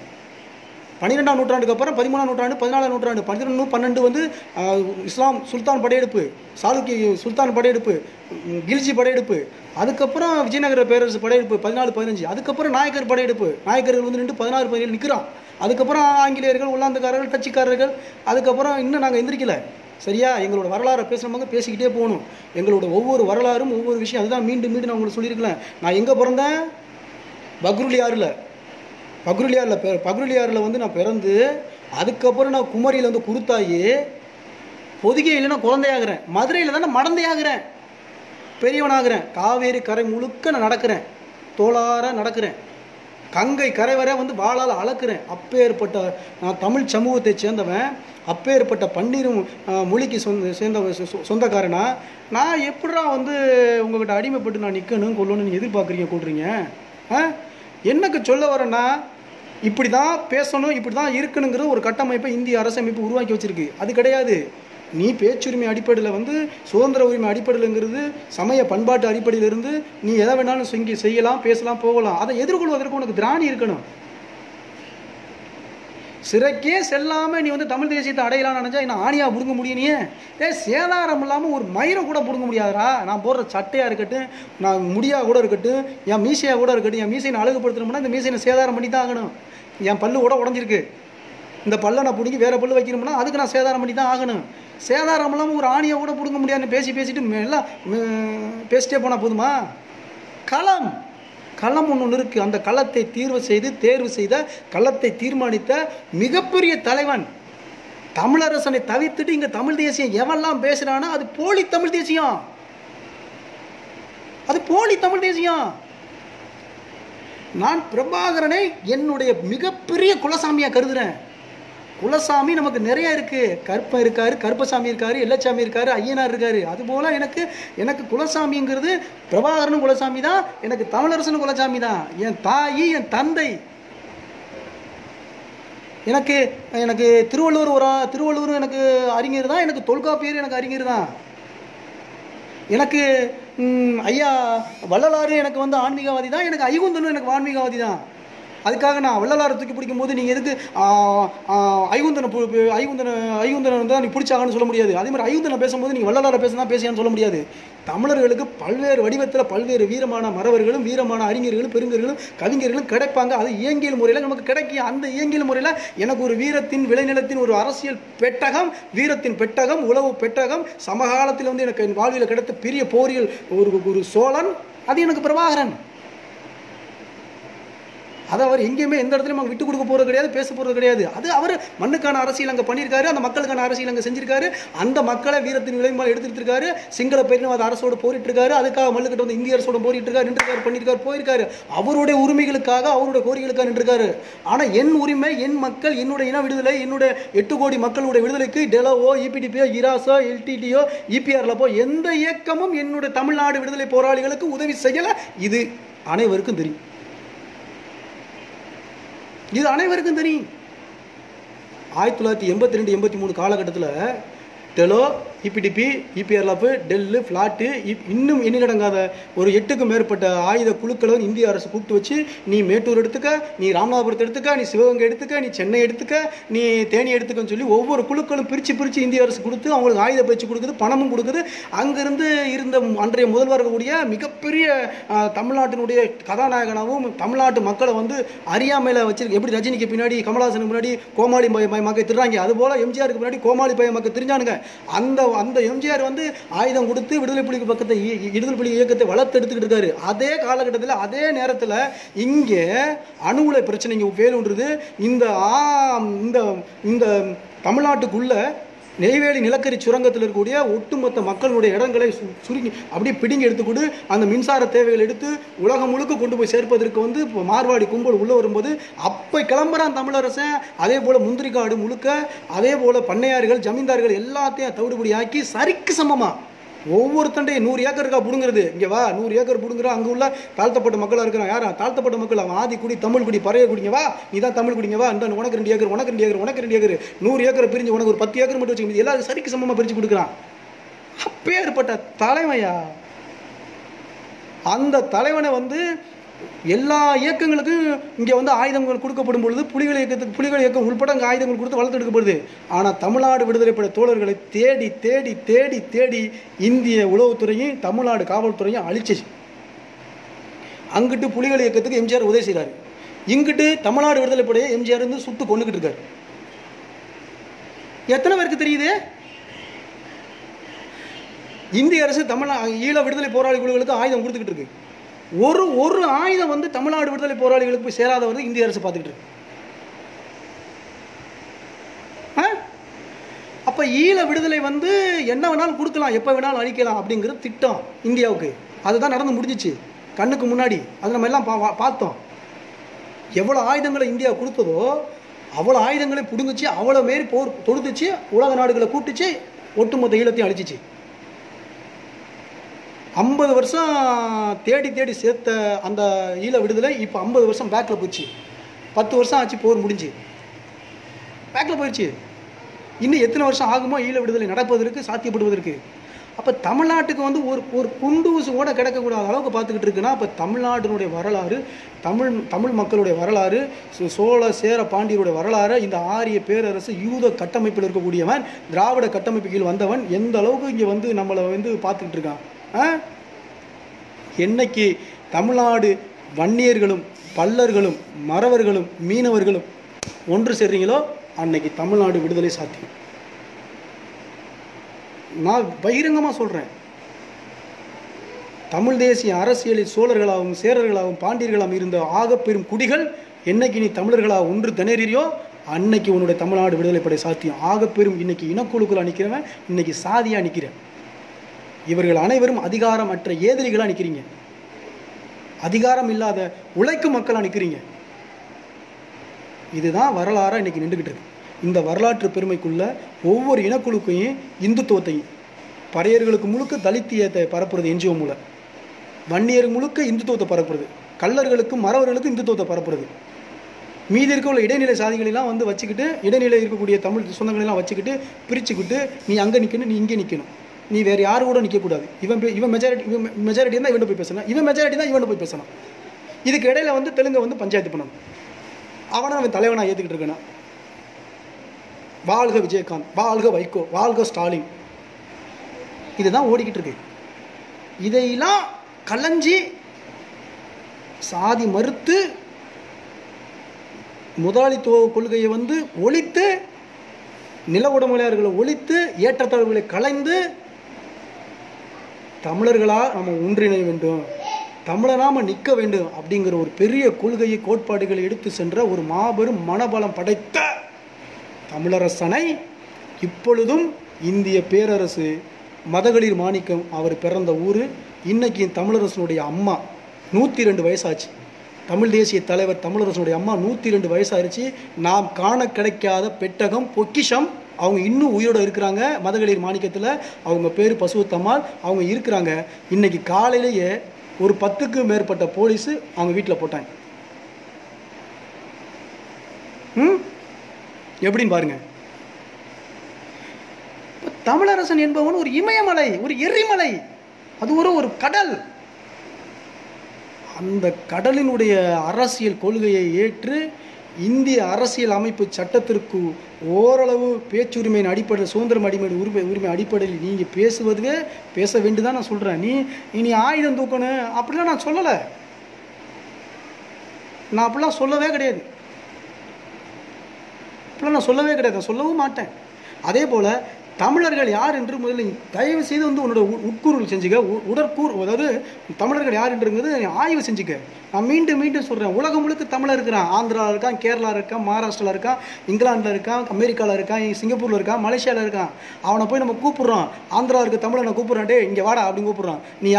12ஆம் நூற்றாண்டுக்கு அப்புறம் 13ஆம் நூற்றாண்டு, 14ஆம் நூற்றாண்டு, 11, 12 வந்து இஸ்லாம் சுல்தான் படையெடுப்பு, சாளுக்கிய சுல்தான் படையெடுப்பு, கில்ஜி படையெடுப்பு, அதுக்கப்புறம் விஜயநகர பேரரசு படையெடுப்பு 14, 15, அதுக்கப்புறம் நாயக்கர் படையெடுப்பு. நாயக்கர்கள் வந்து நின்று 16, 17 நிற்கிறான். அதுக்கப்புறம் ஆங்கிலேயர்கள், ஒல்லாந்துக்காரர்கள், டச்சுக்காரர்கள், அதுக்கப்புறம் இன்னும் நாங்கள் எந்திரிக்கல. சரியா? எங்களோட வரலாறை பேசுகிறவங்க பேசிக்கிட்டே போகணும். எங்களோட ஒவ்வொரு வரலாறும் ஒவ்வொரு விஷயம். அதுதான் மீண்டும் மீண்டும் நான் உங்களுக்கு சொல்லியிருக்கேன். நான் எங்கே பிறந்தேன்? பக்ருலியாரில் வந்து நான் பிறந்து, அதுக்கப்புறம் நான் குமரியில் வந்து குருத்தாயி, பொதிகையில் நான் குழந்தையாகிறேன், மதுரையில் தான் நான் மடந்தையாகிறேன், பெரியவனாகிறேன், காவேரி கரை முழுக்க நான் நடக்கிறேன், தோளார நடக்கிறேன், கங்கை கரை வரை வந்து வாளால் அளக்கிறேன். அப்பேற்பட்ட நான் தமிழ் சமூகத்தை சேர்ந்தவன், அப்பேற்பட்ட பன்னீரும் மொழிக்கு சொந்தக்காரனா நான் எப்படா வந்து உங்கள்கிட்ட அடிமைப்பட்டு நான் நிற்கணும் கொள்ளணும்னு எதிர்பார்க்குறீங்க கூடுறீங்க? என்னக்கு சொல்ல வரேன்னா, இப்படி தான் பேசணும், இப்படி தான் இருக்கணுங்கிற ஒரு கட்டமைப்பை இந்திய அரசமைப்பு உருவாக்கி வச்சிருக்கு. அது கிடையாது. நீ பேச்சுரிமை அடிப்படையில் வந்து சுதந்திர உரிமை அடிப்படையில்ங்கிறது சமய பண்பாட்டு அடிப்படையிலிருந்து நீ எதை வேணாலும் செய்யலாம், பேசலாம், போகலாம். அதை எதிர்கொள்வதற்கு உனக்கு திராணி இருக்கணும். சிறைக்கே செல்லாமல் நீ வந்து தமிழ் தேசியத்தை அடையலாம்னு நினச்சா என்ன ஆணியாக பிடுங்க முடியும்? நீ சேதாரம் இல்லாமல் ஒரு மயிரை கூட பிடுங்க முடியாதரா? நான் போடுற சட்டையாக இருக்கட்டும், நான் முடியாக கூட இருக்கட்டும், என் மீசையாக கூட இருக்கட்டும், என் மீசையை அழகுபடுத்தணும்னா இந்த மீசையை சேதாரம் பண்ணி தான் ஆகணும். என் பல்லு கூட உடஞ்சிருக்கு, இந்த பல்லை நான் பிடிங்கி வேறு பல்லு வைக்கணும்னா அதுக்கு நான் சேதாரம் பண்ணி தான் ஆகணும். சேதாரம் இல்லாமல் ஒரு ஆணியை கூட பிடுங்க முடியாதுன்னு பேசிட்டு எல்லாம் பேசிட்டே போனால் போதுமா? களம் ஒன்று இருக்குது. அந்த களத்தை தேர்வு செய்த களத்தை தீர்மானித்த மிகப்பெரிய தலைவன் தமிழரசனை தவிர்த்துட்டு இங்கே தமிழ் தேசியம் எவெல்லாம் பேசுகிறானா அது போலி தமிழ் தேசியம். நான் பிரபாகரனை என்னுடைய மிகப்பெரிய குலசாமியாக கருதுகிறேன். குலசாமி நமக்கு நிறைய இருக்குது. கற்பன் இருக்கார், கருப்பசாமி இருக்கார், எல்லச்சாமி இருக்கார், ஐயனார் இருக்கார். அதுபோல் எனக்கு குலசாமிங்கிறது பிரபாகரனும் குலசாமி தான், எனக்கு தமிழரசனும் குலசாமி தான். என் தாயி, என் தந்தை. எனக்கு திருவள்ளுவர் எனக்கு அறிஞர் தான், எனக்கு தொல்காப்பியர் எனக்கு அறிஞர் தான். எனக்கு ஐயா வள்ளலாறு எனக்கு வந்து ஆன்மீகவாதி தான், எனக்கு ஐகுந்தனும் எனக்கு ஆன்மீகவாதி தான். அதுக்காக நான் வள்ளலாரை தூக்கி பிடிக்கும் போது நீங்கள் எதுக்கு ஐகுந்தனை தான் நீ பிடிச்சாங்கன்னு சொல்ல முடியாது. அதே மாதிரி ஐகுந்தனை பேசும்போது நீங்கள் வள்ளலாரை பேசதான் பேசியான்னு சொல்ல முடியாது. தமிழர்களுக்கு பல்வேறு வடிவத்தில் பல்வேறு வீரமான மறவர்களும் வீரமான அறிஞர்களும் பெருங்கர்களும் கவிஞர்களும் கிடைப்பாங்க. அது இயங்கியல் முறையில் நமக்கு கிடைக்கும். அந்த இயங்கியல் முறையில் எனக்கு ஒரு வீரத்தின் விளைநிலத்தின் ஒரு அரசியல் பெட்டகம், வீரத்தின் பெட்டகம், உளவு பெட்டகம், சமகாலத்தில் வந்து எனக்கு என் வாழ்வில் கிடைத்த பெரிய போரியல் ஒரு சோழன், அது எனக்கு பிரபாகரன். அதை அவர் எங்கேயுமே எந்த இடத்துலையும் விட்டு கொடுக்க போகிறது கிடையாது, பேச போகிறது கிடையாது. அது அவர் மண்ணுக்கான அரசியல் அங்கே பண்ணியிருக்காரு, அந்த மக்களுக்கான அரசியல் அங்கே செஞ்சிருக்காரு, அந்த மக்களை வீரத்தின் விளைவால் எடுத்துட்டு இருக்காரு. சிங்கள பேரினவாத அரசோடு போரிட்டு இருக்காரு, அதுக்காக மல்லுக்கிட்ட வந்து இந்திய அரசோட போரிட்டு இருக்காரு, நின்றுருக்காரு, பண்ணியிருக்காரு, போயிருக்காரு. அவருடைய உரிமைகளுக்காக அவருடைய கோரிக்கைகளுக்காக நின்றுருக்காரு. ஆனால் என் உரிமை, என் மக்கள், என்னுடைய இன விடுதலை, என்னுடைய 8 கோடி மக்களுடைய விடுதலைக்கு டெலோவோ, இபிடிபியோ, இராசோ, எல்டிடியோ, இபிஆர்ல போ எந்த இயக்கமும் என்னுடைய தமிழ்நாடு விடுதலை போராளிகளுக்கு உதவி செய்யலை. இது அனைவருக்கும் தெரியும். இது அனைவருக்கும் தெரியும். 1982-83 காலகட்டத்தில் டெலோ, இபிடிபி, இபிஆர்எஃப், டெல்லு, ஃப்ளாட்டு, இன்னும் எண்ணிலடங்காத ஒரு 8க்கும் மேற்பட்ட ஆயுத குழுக்களை இந்திய அரசு கூப்பிட்டு வச்சு, நீ மேட்டூர் எடுத்துக்க, நீ ராமநாதபுரத்தை எடுத்துக்க, நீ சிவகங்கை எடுத்துக்க, நீ சென்னை எடுத்துக்க, நீ தேனி எடுத்துக்கன்னு சொல்லி ஒவ்வொரு குழுக்களும் பிரித்து இந்திய அரசு கொடுத்து அவங்களுக்கு ஆயுத பயிற்சி கொடுக்குது, பணமும் கொடுக்குது. அங்கிருந்து இருந்த அன்றைய முதல்வர் கூடிய மிகப்பெரிய தமிழ்நாட்டினுடைய கதாநாயகனாகவும் தமிழ்நாட்டு மக்களை வந்து அறியாமையில் வச்சிருக்கு. எப்படி ரஜினிக்கு பின்னாடி கமலஹாசனுக்கு முன்னாடி கோமாளி மக்கள் திருறாங்க, அதுபோல் எம்ஜிஆருக்கு முன்னாடி கோமாளி பய மக்கள் தெரிஞ்சானுங்க. அந்த எம்ஜிஆர் வந்து ஆயுதம் கொடுத்து விடுதலை புலி இயக்கத்தை வளர்த்து எடுத்துக்கிட்டு இருக்காரு. அதே காலகட்டத்தில் அதே நேரத்தில் இங்கே அணு உலை பிரச்சனை இங்கே வேலுன்றது. இந்த தமிழ்நாட்டுக்குள்ள நெய்வேலி நிலக்கரி சுரங்கத்தில் இருக்கக்கூடிய ஒட்டுமொத்த மக்களுடைய இடங்களை சுருங்கி அப்படியே பிடிங்கி எடுத்துக்கொண்டு அந்த மின்சார தேவைகள் எடுத்து உலகம் முழுக்க கொண்டு போய் சேர்ப்பதற்கு வந்து மார்வாடி கும்பல் உள்ளே வரும்போது அப்போ கிளம்புறான் தமிழரசன். அதே போல் முந்திரிக்காடு முழுக்க, அதே போல் பண்ணையார்கள், ஜமீன்தார்கள் எல்லாத்தையும் தவிடுபடி ஆக்கி சரிக்கு சமமாக ஒவ்வொருத்தண்டையும் 100 ஏக்கர் இருக்கா பிடுங்கிறது. இங்கே வா 100 ஏக்கர் பிடுங்குறா. அங்கே உள்ள தாழ்த்தப்பட்ட மக்களாக இருக்கிறான். யாரா தாழ்த்தப்பட்ட மக்கள்? அவன் ஆதி குடி, தமிழ் குடி, பறைய குடிங்க வா, நீ தான் தமிழ் குடிங்க வா, இந்த உனக்கு 2 ஏக்கர், உனக்கு 2 ஏக்கர், உனக்கு 2 ஏக்கர், 100 ஏக்கரை பிரிஞ்சு உனக்கு ஒரு 10 ஏக்கர் மட்டும் வச்சுக்க, எல்லாரும் சரிக்கு சமமாக பிரித்து கொடுக்குறான். அப்பேற்பட்ட தலைமையா அந்த தலைவனை வந்து எல்லா இயக்கங்களுக்கும் இங்கே வந்து ஆயுதங்கள் கொடுக்கப்படும் பொழுது புலிகள் இயக்கம் உள்பட அங்கே ஆயுதங்கள் கொடுத்து வளர்த்தெடுக்கப்படுது. ஆனால் தமிழ்நாடு விடுதலைப்பட தோழர்களை தேடி தேடி தேடி தேடி இந்திய உளவுத்துறையும் தமிழ்நாடு காவல்துறையும் அழிச்சிச்சு. அங்கிட்டு புலிகள் இயக்கத்துக்கு எம்ஜிஆர் உதவி செய்கிறாரு, இங்கிட்டு தமிழ்நாடு விடுதலைப்படையை எம்ஜிஆர் வந்து சுட்டு கொண்டுகிட்டு இருக்காரு. எத்தனை பேருக்கு தெரியுது? இந்திய அரசு ஈழ விடுதலை போராளி குழுக்களுக்கு ஆயுதம் கொடுத்துக்கிட்டு இருக்கு. ஒரு ஆயுதம் வந்து தமிழ்நாடு விடுதலை போராளிகளுக்கு போய் சேராதவர் இந்திய அரசு பார்த்துக்கிட்டு இருக்கு. அப்ப ஈழ விடுதலை வந்து என்ன வேணாலும் கொடுக்கலாம், எப்ப வேணாலும் அழிக்கலாம் அப்படிங்கிற திட்டம் இந்தியாவுக்கு. அதுதான் நடந்து முடிஞ்சிச்சு கண்ணுக்கு முன்னாடி. அது நம்ம எல்லாம் பார்த்தோம். எவ்வளவு ஆயுதங்களை இந்தியா கொடுத்ததோ அவ்வளவு ஆயுதங்களை புடுங்குச்சு, அவ்வளவு மாரி போர் தொடுத்துச்சு, உலக நாடுகளை கூப்பிட்டுச்சு, ஒட்டுமொத்த ஈழத்தையும் அழிச்சிச்சு. 50 வருஷம் தேடி தேடி சேர்த்த அந்த ஈழ விடுதலை இப்போ 50 வருஷம் பேக்கில் போச்சு. 10 வருஷம் ஆச்சு போர் முடிஞ்சு, பேக்கில் போயிடுச்சு. இன்னும் எத்தனை வருஷம் ஆகுமோ ஈழ விடுதலை நடப்பதற்கு, சாத்தியப்படுவதற்கு? அப்போ தமிழ்நாட்டுக்கு வந்து ஒரு குண்டூசு கூட கிடைக்கக்கூடாத அளவுக்கு பார்த்துக்கிட்டு இருக்குன்னா, அப்போ தமிழ்நாட்டினுடைய வரலாறு, தமிழ் மக்களுடைய வரலாறு, சோழ சேர பாண்டியருடைய வரலாறு, இந்த ஆரிய பேரரசு யூத கட்டமைப்பில் இருக்கக்கூடியவன், திராவிட கட்டமைப்பு கீழ் வந்தவன் எந்த அளவுக்கு இங்கே வந்து நம்மளை வந்து பார்த்துக்கிட்டு இருக்கான். என்னைக்கு தமிழ்நாடு வன்னியர்களும் பல்லர்களும் மறவர்களும் மீனவர்களும் ஒன்று சேர்றீங்களோ அன்னைக்கு தமிழ்நாடு விடுதலை சாத்தியம். நான் பகிரங்கமாக சொல்கிறேன். தமிழ் தேசிய அரசியலில் சோழர்களாகவும் சேரர்களாகவும் பாண்டியர்களாகவும் இருந்த ஆகப்பெரும் குடிகள் என்னைக்கு நீ தமிழர்களாக ஒன்று திணறியோ அன்னைக்கு உன்னுடைய தமிழ்நாடு விடுதலை படை சாத்தியம். ஆகப்பெரும் இன்னைக்கு இனக்குழுக்கள் அணிக்கிறவன் இன்னைக்கு சாதியாக நிற்கிறேன். இவர்கள் அனைவரும் அதிகாரமற்ற ஏதிரிகளாக நிற்கிறீங்க, அதிகாரம் இல்லாத உழைக்கும் மக்களாக நிற்கிறீங்க. இதுதான் வரலாறாக இன்னைக்கு நின்றுக்கிட்டு இருக்கு. இந்த வரலாற்று பெருமைக்குள்ள ஒவ்வொரு இனக்குழுக்கையும் இந்துத்துவத்தையும், பறையர்களுக்கு முழுக்க தலித்தியத்தை பரப்புறது என்ஜிஓ மூலம், வன்னியர் முழுக்க இந்துத்துவத்தை பரப்புறது, கள்ளர்களுக்கும் மறவர்களுக்கும் இந்துத்துவத்தை பரப்புறது, மீதி இருக்க உள்ள இடைநிலை சாதிகளெல்லாம் வந்து வச்சுக்கிட்டு, இடைநிலை இருக்கக்கூடிய தமிழ் சொந்தங்களெல்லாம் வச்சுக்கிட்டு பிரிச்சுக்கிட்டு நீ அங்கே நிற்கணும், நீ இங்கே நிற்கணும். நீ வேறு யாரு கூட நிற்கக்கூடாது. இவன் மெஜாரிட்டி தான் இவன் போய் பேசணும், இவன் மெஜாரிட்டி தான் இவன் போய் பேசணும். இதுக்கு இடையில வந்து தெலுங்கை வந்து பஞ்சாயத்து பண்ணணும். அவனை அவன் தலைவனாக ஏற்றுக்கிட்டு இருக்கணும். வாழ்க விஜயகாந்த், வாழ்க வைகோ, வாழ்க ஸ்டாலின், இதுதான் ஓடிக்கிட்டு இருக்கு. இதையெல்லாம் கலைஞ்சி சாதி மறுத்து முதலாளித்துவ கொள்கையை வந்து ஒழித்து, நில உடைமையாளர்களை ஒழித்து, ஏற்றத்தாழ்வுகளை கலைந்து தமிழர்களாக நம்ம ஒன்றிணைய வேண்டும், தமிழனாம நிற்க வேண்டும் அப்படிங்கிற ஒரு பெரிய கொள்கையை கோட்பாடுகளை எடுத்து சென்ற ஒரு மாபெரும் மனபலம் படைத்த தமிழரசனை இப்பொழுதும் இந்திய பேரரசு மதகளிர் மாணிக்கம் அவர் பிறந்த ஊர். இன்னைக்கு தமிழரசனுடைய அம்மா 102 வயசாச்சு. தமிழ் தேசிய தலைவர் தமிழரசனுடைய அம்மா 102 வயசாயிருச்சு. நாம் காண கிடைக்காத பெட்டகம், பொக்கிஷம். அவங்க இன்னும் உயிரோடு இருக்கிறாங்க மதகளிர் மாணிக்கத்தில். அவங்க பேர் பசுவத்தம்மாள். அவங்க இருக்கிறாங்க. இன்னைக்கு காலையிலேயே ஒரு 10க்கும் மேற்பட்ட போலீஸு அவங்க வீட்டில் போட்டாங்க. எப்படின்னு பாருங்க. தமிழரசன் என்பவன் ஒரு இமயமலை, ஒரு எரிமலை, அது ஒரு கடல். அந்த கடலினுடைய அரசியல் கொள்கையை ஏற்று இந்திய அரசியல் அமைப்பு சட்டத்திற்கு ஓரளவு பேச்சுரிமையின் அடிப்படையில், சுதந்திரம் உரிமை அடிப்படையில் நீங்கள் பேசுவதுவே பேச வேண்டியதான் நான் சொல்கிறேன். நீ ஆயுதம் தூக்கணும் அப்படிலாம் நான் சொல்லலை. நான் அப்படிலாம் சொல்லவே கிடையாது. நான் சொல்லவும் மாட்டேன். அதே போல் தமிழர்கள் யார் என்று முதல்ல தயவு செய்து வந்து உன்னோட உட்கூறுகள் செஞ்சுக்க, உடற்கூறு, அதாவது தமிழர்கள் யார் என்றுங்கிறது ஆய்வு செஞ்சுக்க. நான் மீண்டும் சொல்கிறேன், உலகம் முழுக்க தமிழர் இருக்கிறான். ஆந்திராவில் இருக்கான், கேரளா இருக்கான், மகாராஷ்டிராவில் இருக்கான், இங்கிலாந்தில் இருக்கான், அமெரிக்காவில் இருக்கான், சிங்கப்பூரில் இருக்கான், மலேசியாவில் இருக்கான். அவனை போய் நம்ம கூப்பிட்றோம். ஆந்திரா இருக்க தமிழை நான் கூப்பிட்றேன், டே இங்கே வாடா அப்படின்னு கூப்பிட்றான். நீ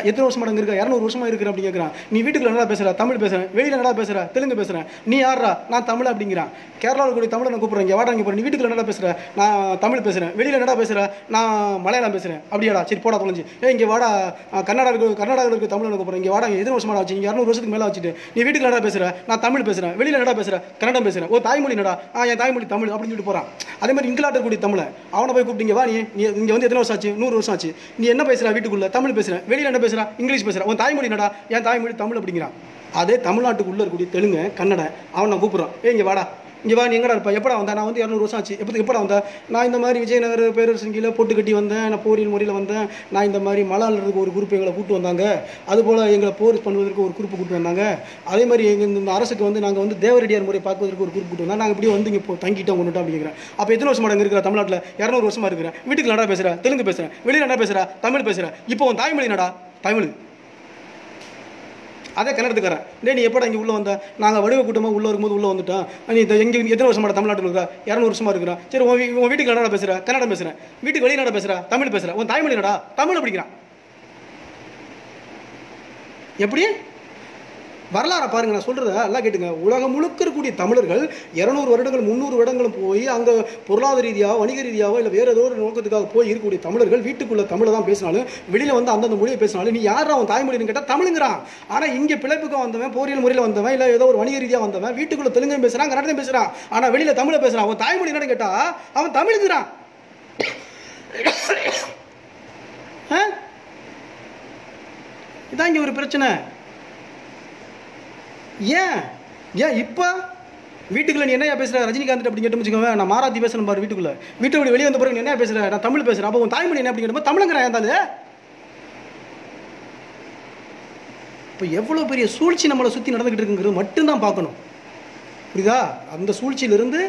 எத்தனை வருஷம் அங்கே இருக்க? 200 வருஷமாக இருக்கிற அப்படின்னு கேட்குறான். நீ வீட்டுக்குள்ள நல்லா பேசுகிற, தமிழ் பேசுகிறேன், வெளியில் நல்லா பேசுகிற, தெலுங்கு பேசுகிறேன், நீ யாரா? நான் தமிழ் அப்படிங்கிறான். கேரளாவில் கூடிய தமிழை நான் கூப்பிட்றேன், இங்கே வாடா இங்கே போகிறேன். நீ வீட்டுக்குள்ள நல்லா பேசுகிற, நான் தமிழ் பேசுகிறேன், வெளியில் என்னடா பேசுகிற, நான் மலையாளம் பேசுகிறேன். அப்படியாடா, சரி போடா தொலைஞ்சி. இங்கே வாடா, கர்நாடகாவில் இருக்க தமிழை கூப்பிட்றேன், இங்கே வாடா, எத்தனை வருஷமாக ஆச்சு? இங்கே 200 வருஷத்துக்கு மேலே வச்சுட்டு நீ வீட்டுக்கு நடா பேசுற, நான் தமிழ் பேசுறேன், வெளியில நடா பேசுறேன், கன்னடம் பேசுறேன், ஓ தாய்மொழி நடா, என் தாய்மொழி தமிழ் அப்படின்னு சொல்லிட்டு போறான். அதே மாதிரி இங்கிலாந்து கூடிய தமிழை அவனை போய் கூப்பிட்டீங்க, வா நீ இங்க வந்து எத்தனை வருஷம் ஆச்சு? 100 வருஷம் ஆச்சு. நீ என்ன பேசுற? வீட்டுக்குள்ள தமிழ் பேசுறேன், வெளியில என்ன பேசுறா? இங்கிலீஷ் பேசுறேன், உன் தாய்மொழி நடா, என் தாய்மொழி தமிழ் அப்படிங்கிறான். அதே தமிழ்நாட்டுக்குள்ள இருக்கக்கூடிய தெலுங்கு, கன்னடம், அவன் நான் கூப்பிடுறான், இங்க வாடா, இங்கே வா, நீ எங்கடா இருப்பா? எப்படா வந்தேன்? நான் வந்து 200 வருஷம் ஆச்சு. எப்படா வந்தேன்? நான் இந்த மாதிரி விஜயநகர பேரரசின் கீழே போட்டு கட்டி வந்தேன், நான் போரில் முறையில் வந்தேன். நான் இந்த மாதிரி மலாலருக்கு ஒரு குரூப் எங்களை கூப்பிட்டு வந்தாங்க, அதுபோல் எங்களை போர் பண்ணுவதற்கு ஒரு குரூப் கூப்பிட்டு வந்தாங்க. அதே மாதிரி எங்கள் இந்த அரசுக்கு வந்து நாங்கள் வந்து தேவரடியார் முறை பார்ப்பதற்கு ஒரு குரூப் கூப்பிட்டு வந்தோம். நாங்கள் இப்படி வந்து இங்கே தங்கிட்டோம் கொண்டுட்டோம் அப்படிங்கிறேன். அப்போ எத்தனை வருஷமாக அங்கே இருக்கிற? தமிழ்நாட்டில் 200 வருஷமாக இருக்கிறேன். வீட்டுக்கு நடா பேசுகிறேன், தெலுங்கு பேசுகிறேன், வெளியில் என்ன பேசுகிறா? தமிழ் பேசுகிறேன். இப்போ உன் தாய்மொழி நடா, தமிழ். அதே கன்னடத்துக்காரன், நீ எப்படா இங்கே உள்ளே வந்த? நாங்கள் வடிவ கூட்டமாக உள்ளே இருக்கும்போது உள்ளே வந்துட்டோம். நீ எங்கே எத்தனை வருஷமா தமிழ்நாட்டில் இருக்கிறா? 200 வருஷமாக இருக்கிறான். சரி, உன் வீட்டுக்கு நடா பேசுகிற, கன்னடம் பேசுகிறேன், வீட்டுக்கு வெளியே நட பேசுகிறா, தமிழ் பேசுகிறேன், உன் தாய்மொழி நடா, தமிழ் அப்படிங்கிறான். எப்படி வரலாறை பாருங்க, நான் சொல்றத எல்லாம் கேட்டுங்க. உலகம் முழுக்க இருக்கக்கூடிய தமிழர்கள் 200 வருடங்கள் 300 வருடங்களும் போய் அங்கே பொருளாதார ரீதியாக, வணிக ரீதியாக, இல்லை வேறு ஏதோ ஒரு நோக்கத்துக்காக போய் இருக்கக்கூடிய தமிழர்கள் வீட்டுக்குள்ள தமிழை தான் பேசினாலும், வெளியில் வந்து அந்தந்த மொழியை பேசினாலும், நீ யாரா அவன் தாய்மொழின்னு கேட்டால் தமிழுங்கிறான். ஆனால் இங்கே பிழைப்புக்கு வந்தவன், போரியல் முறையில் வந்தவன், இல்லை ஏதோ ஒரு வணிக ரீதியாக வந்தவன் வீட்டுக்குள்ள தெலுங்கு பேசுகிறான், கன்னடம் பேசுகிறான். ஆனால் வெளியில் தமிழை பேசுகிறான். அவன் தாய்மொழி என்னன்னு கேட்டால் அவன் தமிழுங்கிறான். இதான் இங்கே ஒரு பிரச்சனை. ஏன் இப்போ வீட்டுக்குள்ள நீ என்ன பேசுகிற? ரஜினிகாந்த் அப்படி கேட்டு வச்சுக்கோங்க, நான் மாராத்தி பேசுகிறேன் பாரு வீட்டுக்குள்ள. வீட்டுக்குள்ள வெளியே வந்த பிறகு நீ என்ன பேசுகிற? நான் தமிழ் பேசுகிறேன். அப்போ உன் தாய்மொழி என்ன அப்படி கேட்டப்போ தமிழுங்கிறேன். ஏந்தாது இப்போ எவ்வளோ பெரிய சூழ்ச்சி நம்மளை சுற்றி நடந்துக்கிட்டு இருக்குங்கிறது மட்டும்தான் பார்க்கணும். புரியுதா? அந்த சூழ்ச்சியிலிருந்து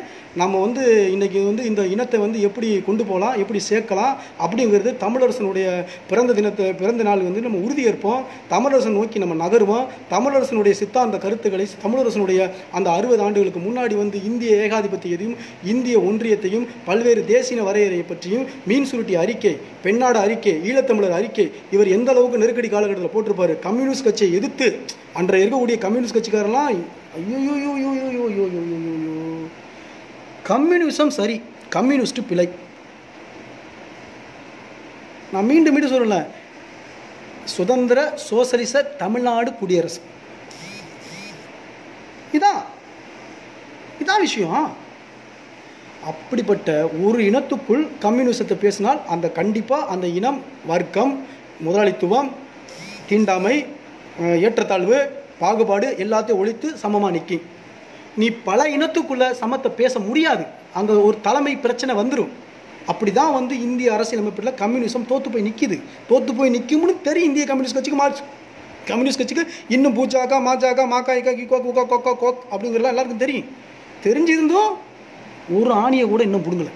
நம்ம வந்து இன்றைக்கி வந்து இந்த இனத்தை வந்து எப்படி கொண்டு போகலாம், எப்படி சேர்க்கலாம் அப்படிங்கிறது தமிழரசனுடைய பிறந்த நாள் வந்து நம்ம உறுதியேற்போம். தமிழரசன் நோக்கி நம்ம நகருவோம். தமிழரசனுடைய சித்தாந்த கருத்துக்களை, தமிழரசனுடைய அந்த 60 ஆண்டுகளுக்கு முன்னாடி வந்து இந்திய ஏகாதிபத்தியத்தையும், இந்திய ஒன்றியத்தையும், பல்வேறு தேசிய வரையறையை பற்றியும், மீன் சுருட்டி அறிக்கை, பெண்ணாடு அறிக்கை, ஈழத்தமிழர் அறிக்கை, இவர் எந்த அளவுக்கு நெருக்கடி காலகட்டத்தில் போட்டிருப்பாரு. கம்யூனிஸ்ட் கட்சியை எதிர்த்து அன்றைய இருக்கக்கூடிய கம்யூனிஸ்ட் கட்சிக்காரெல்லாம் கம்யூனிசம் சரி, கம்யூனிஸ்ட் பிழை. நான் மீண்டும் சொல்லல, சுதந்திர சோசலிச தமிழ்நாடு குடியரசு, இதான் விஷயம். அப்படிப்பட்ட ஒரு இனத்துக்குள் கம்யூனிசத்தை பேசினால் அந்த கண்டிப்பாக அந்த இனம், வர்க்கம், முதலாளித்துவம், தீண்டாமை, ஏற்றத்தாழ்வு, பாகுபாடு எல்லாத்தையும் ஒழித்து சமமாக நிற்கும். நீ பல இனத்துக்குள்ளே சமத்தை பேச முடியாது, அங்கே ஒரு தலைமை பிரச்சனை வந்துடும். அப்படி தான் வந்து இந்திய அரசியலமைப்பில் கம்யூனிசம் தோற்று போய் நிற்கிது. தோற்று போய் நிற்கும்னு தெரியும் இந்திய கம்யூனிஸ்ட் கட்சிக்கு. கம்யூனிஸ்ட் கட்சிக்கு இன்னும் பூஜாக்கா, மாஜாக்கா, மாக்காய்க்கா, கிக்கோ, குக்கா, கொக்கா, கோக் அப்படிங்கிறதுலாம் எல்லாருக்கும் தெரியும். தெரிஞ்சிருந்தும் ஒரு ஆணியை கூட இன்னும் பிடுங்கலை.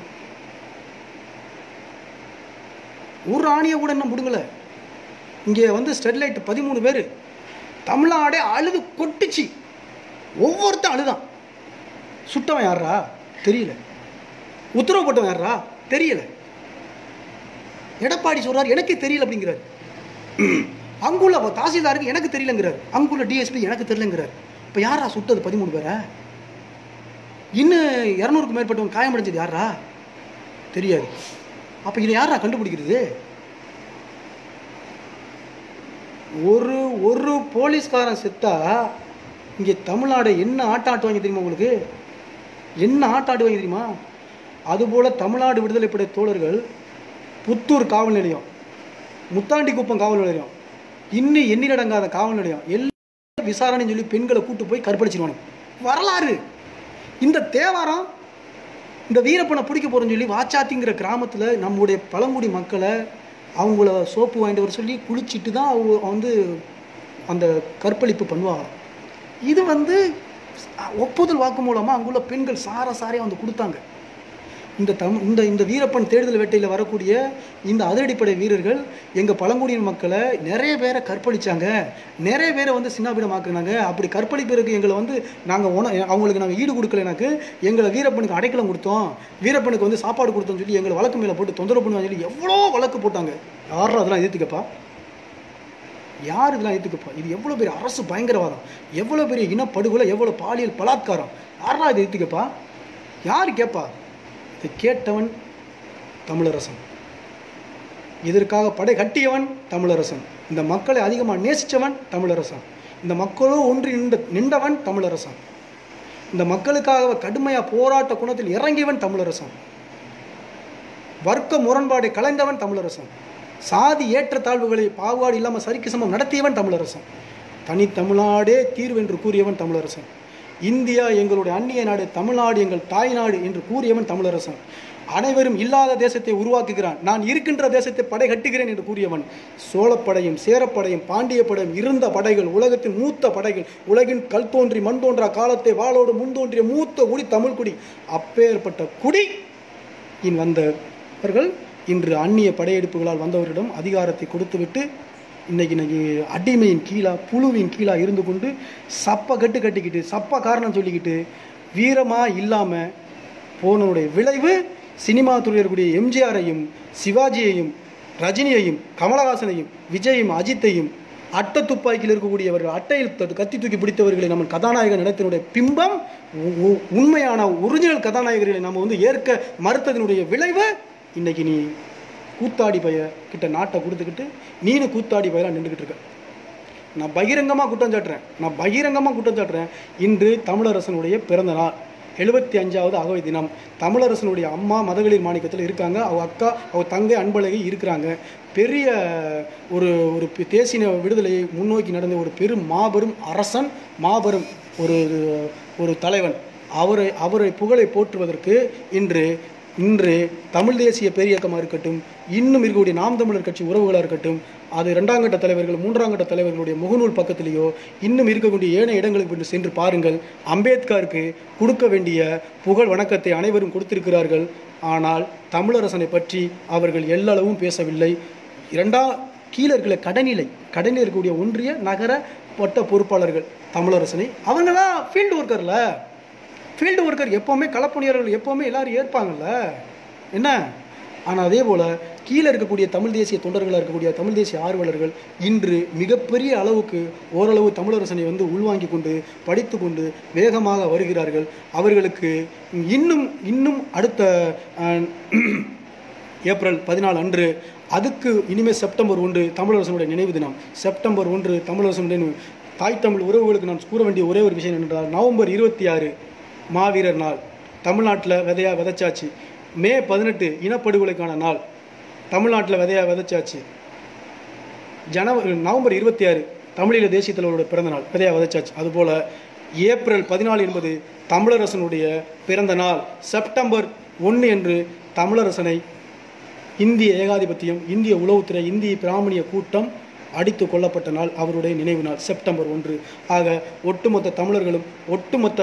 ஒரு ஆணியை கூட இன்னும் பிடுங்கலை. இங்கே வந்து ஸ்டெர்லைட் 13 பேர் தமிழ்நாடே அழுது கொட்டுச்சு. ஒவ்வொருத்தன் அழுதான். சுட்டவன் யாரா தெரியல, உத்தரவு போட்டவன் யாரா தெரியல. எடப்பாடி சொல்றாரு எனக்கே தெரியல அப்படிங்கிறார். அங்குள்ள தாசில்தாருக்கு எனக்கு தெரியலங்கிறார். அங்குள்ள டிஎஸ்பி எனக்கு தெரியலங்கிறார். இப்போ யாரா சுட்டது 13 பேரை? இன்னும் 200க்கு மேற்பட்டவங்க காயமடைஞ்சது யாரா தெரியாது. அப்போ இதை யாரா கண்டுபிடிக்கிறது? ஒரு ஒரு போலீஸ்காரன் செத்தா இங்கே தமிழ்நாடு என்ன ஆட்டாட்டுவாங்க தெரியுமா? உங்களுக்கு என்ன ஆட்டாடுவாங்க தெரியுமா? அதுபோல் தமிழ்நாடு விடுதலை படை தோழர்கள் புத்தூர் காவல் நிலையம், முத்தாண்டிக்குப்பம் காவல் நிலையம், இன்னும் எண்ணிலடங்காத காவல் நிலையம் எல்லாம் விசாரணைன்னு சொல்லி பெண்களை கூட்டு போய் கற்பழிச்சிருவானு வரலாறு. இந்த தேவாரம், இந்த வீரப்பனை பிடிக்க போகிறோன்னு சொல்லி வாச்சாத்திங்கிற கிராமத்தில் நம்முடைய பழங்குடி மக்களை அவங்கள சோப்பு வாங்கிட்டு வர சொல்லி குளிச்சுட்டு தான் அவங்க வந்து அந்த கற்பழிப்பு பண்ணுவாங்க. இது வந்து ஒப்புதல் வாக்கு மூலமாக அங்குள்ள பெண்கள் சாரையாக வந்து கொடுத்தாங்க. இந்த வீரப்பன் தேடுதல் வேட்டையில் வரக்கூடிய இந்த அதிரடிப்படை வீரர்கள் எங்கள் பழங்குடியின மக்களை நிறைய பேரை கற்பழித்தாங்க, நிறைய பேரை வந்து சின்னாபிடமாக்குனாங்க. அப்படி கற்பழிப்பதற்கு எங்களை வந்து அவங்களுக்கு நாங்கள் ஈடு கொடுக்கலனாக்கு எங்களை வீரப்பனுக்கு அடைக்கலம் கொடுத்தோம், வீரப்பனுக்கு வந்து சாப்பாடு கொடுத்தோம்னு சொல்லி எங்களை வழக்கு மேலே போட்டு தொந்தரவு பண்ணுவாங்க சொல்லி எவ்வளோ வழக்கு போட்டாங்க. யாரும் அதெல்லாம் எதிர்த்துக்கப்பா? யார் இதெல்லாம் ஏற்றுக்கப்பா? இது எவ்வளோ பெரிய அரசு பயங்கரவாதம், எவ்வளோ பெரிய இனப்படுகொலை, எவ்வளோ பாலியல் பலாத்காரம். யாரா இதை ஏற்றுக்கப்பா? யார் கேட்பா? இதை கேட்டவன் தமிழரசன், இதற்காக படை கட்டியவன் தமிழரசன், இந்த மக்களை அதிகமாக நேசித்தவன் தமிழரசன், இந்த மக்களோ ஒன்றி நின்றவன் தமிழரசன், இந்த மக்களுக்காக கடுமையாக போராட்ட குணத்தில் இறங்கியவன் தமிழரசன், வர்க்க முரண்பாடை கலைந்தவன் தமிழரசன், சாதி ஏற்றத்தாழ்வுகளை பாகுபாடு இல்லாமல் சரிக்கு சமம் நடத்தியவன் தமிழரசன், தனித்தமிழ்நாடே தீர்வு என்று கூறியவன் தமிழரசன், இந்தியா எங்களுடைய அந்நிய நாடு, தமிழ்நாடு எங்கள் தாய் நாடு என்று கூறியவன் தமிழரசன், அனைவரும் இல்லாத தேசத்தை உருவாக்குகிறான், நான் இருக்கின்ற தேசத்தை படை கட்டுகிறேன் என்று கூறியவன், சோழப்படையும் சேரப்படையும் பாண்டிய படையும் இருந்த படைகள், உலகத்தின் மூத்த படைகள், உலகின் கல் தோன்றி மண் தோன்றா காலத்தை வாளோடு முன்தோன்றிய மூத்த குடி தமிழ் குடி, அப்பேற்பட்ட குடி வந்தவர்கள் இன்று அந்நிய படையெடுப்புகளால் வந்தவரிடம் அதிகாரத்தை கொடுத்துவிட்டு இன்னைக்கு அடிமையின் கீழா புழுவின் கீழா இருந்து கொண்டு சப்பை கட்டிக்கிட்டு சப்பா காரணம் சொல்லிக்கிட்டு வீரமாக இல்லாமல் போனனுடைய விளைவு சினிமா துறையில் இருக்கக்கூடிய எம்ஜிஆரையும் சிவாஜியையும் ரஜினியையும் கமலஹாசனையும் விஜயையும் அஜித்தையும் அட்டை துப்பாக்கியில் இருக்கக்கூடியவர்கள், அட்டையில் கத்தி தூக்கி பிடித்தவர்களை நம்ம கதாநாயகர் நடத்தினுடைய பிம்பம், உண்மையான ஒரிஜினல் கதாநாயகர்களை நம்ம வந்து ஏற்க மறுத்ததனுடைய விளைவு இன்னைக்கு நீ கூத்தாடி பைய கிட்ட நாட்டை கொடுத்துக்கிட்டு நீனு கூத்தாடி பையெல்லாம் நின்றுக்கிட்டு இருக்க. நான் பகிரங்கமாக குற்றம் சாட்டுறேன். இன்று தமிழரசனுடைய பிறந்த நாள், 75வது அகவை தினம். தமிழரசனுடைய அம்மா மதகளிர் மாணிக்கத்தில் இருக்காங்க, அவங்க அக்கா அவங்க தங்கை அன்பழகி இருக்கிறாங்க. பெரிய ஒரு தேசிய விடுதலையை முன்னோக்கி நடந்த ஒரு பெரும் மாபெரும் அரசன், மாபெரும் ஒரு தலைவன். அவரை புகழை போற்றுவதற்கு இன்று தமிழ் தேசிய பேரியக்கமாக இருக்கட்டும், இன்னும் இருக்கக்கூடிய நாம் தமிழர் கட்சி உறவுகளாக இருக்கட்டும், அது 2ஆம் கட்ட தலைவர்கள் 3ஆம் கட்ட தலைவர்களுடைய முகநூல் பக்கத்திலேயோ இன்னும் இருக்கக்கூடிய ஏனைய இடங்களுக்கு சென்று பாருங்கள். அம்பேத்கருக்கு கொடுக்க வேண்டிய புகழ் வணக்கத்தை அனைவரும் கொடுத்திருக்கிறார்கள். ஆனால் தமிழரசனை பற்றி அவர்கள் எல்லளவும் பேசவில்லை. கீழே இருக்கிற கடைநிலை இருக்கக்கூடிய ஒன்றிய நகர வட்ட பொறுப்பாளர்கள் தமிழரசனை, அவங்களாம் ஃபீல்டு ஒர்க்கர் எப்போவுமே களப்பணியாளர்கள் எப்போவுமே எல்லாரும் ஏற்பாங்கல்ல என்ன. ஆனால் அதே போல் கீழே இருக்கக்கூடிய தமிழ் தேசிய தொண்டர்களாக இருக்கக்கூடிய தமிழ் தேசிய ஆர்வலர்கள் இன்று மிகப்பெரிய அளவுக்கு ஓரளவு தமிழரசனை வந்து உள்வாங்கி கொண்டு படித்து கொண்டு வேகமாக வருகிறார்கள். அவர்களுக்கு இன்னும் அடுத்த ஏப்ரல் 14 அன்று, அதுக்கு இனிமேல் செப்டம்பர் 1 தமிழரசனுடைய நினைவு தினம். செப்டம்பர் 1 தமிழரசனுடைய தாய் தமிழ் உறவுகளுக்கு நாம் கூற வேண்டிய ஒரே ஒரு விஷயம் என்னென்றால், நவம்பர் 26 மாவீரர் நாள். தமிழ்நாட்டில் விதையாக விதைச்சாச்சு. மே 18 இனப்படுகொலைக்கான நாள், தமிழ்நாட்டில் விதையாக விதைச்சாச்சு. நவம்பர் 26 தமிழீழ தேசிய தலைவருடைய பிறந்த நாள், விதையாக விதைச்சாச்சு. அதுபோல் ஏப்ரல் 14 என்பது தமிழரசனுடைய பிறந்த நாள். செப்டம்பர் 1 என்று தமிழரசனை இந்திய ஏகாதிபத்தியம், இந்திய உளவுத்துறை, இந்திய பிராமணிய கூட்டம் அடித்து கொல்லப்பட்ட நாள், அவருடைய நினைவு நாள் செப்டம்பர் 1. ஆக ஒட்டுமொத்த தமிழர்களும், ஒட்டுமொத்த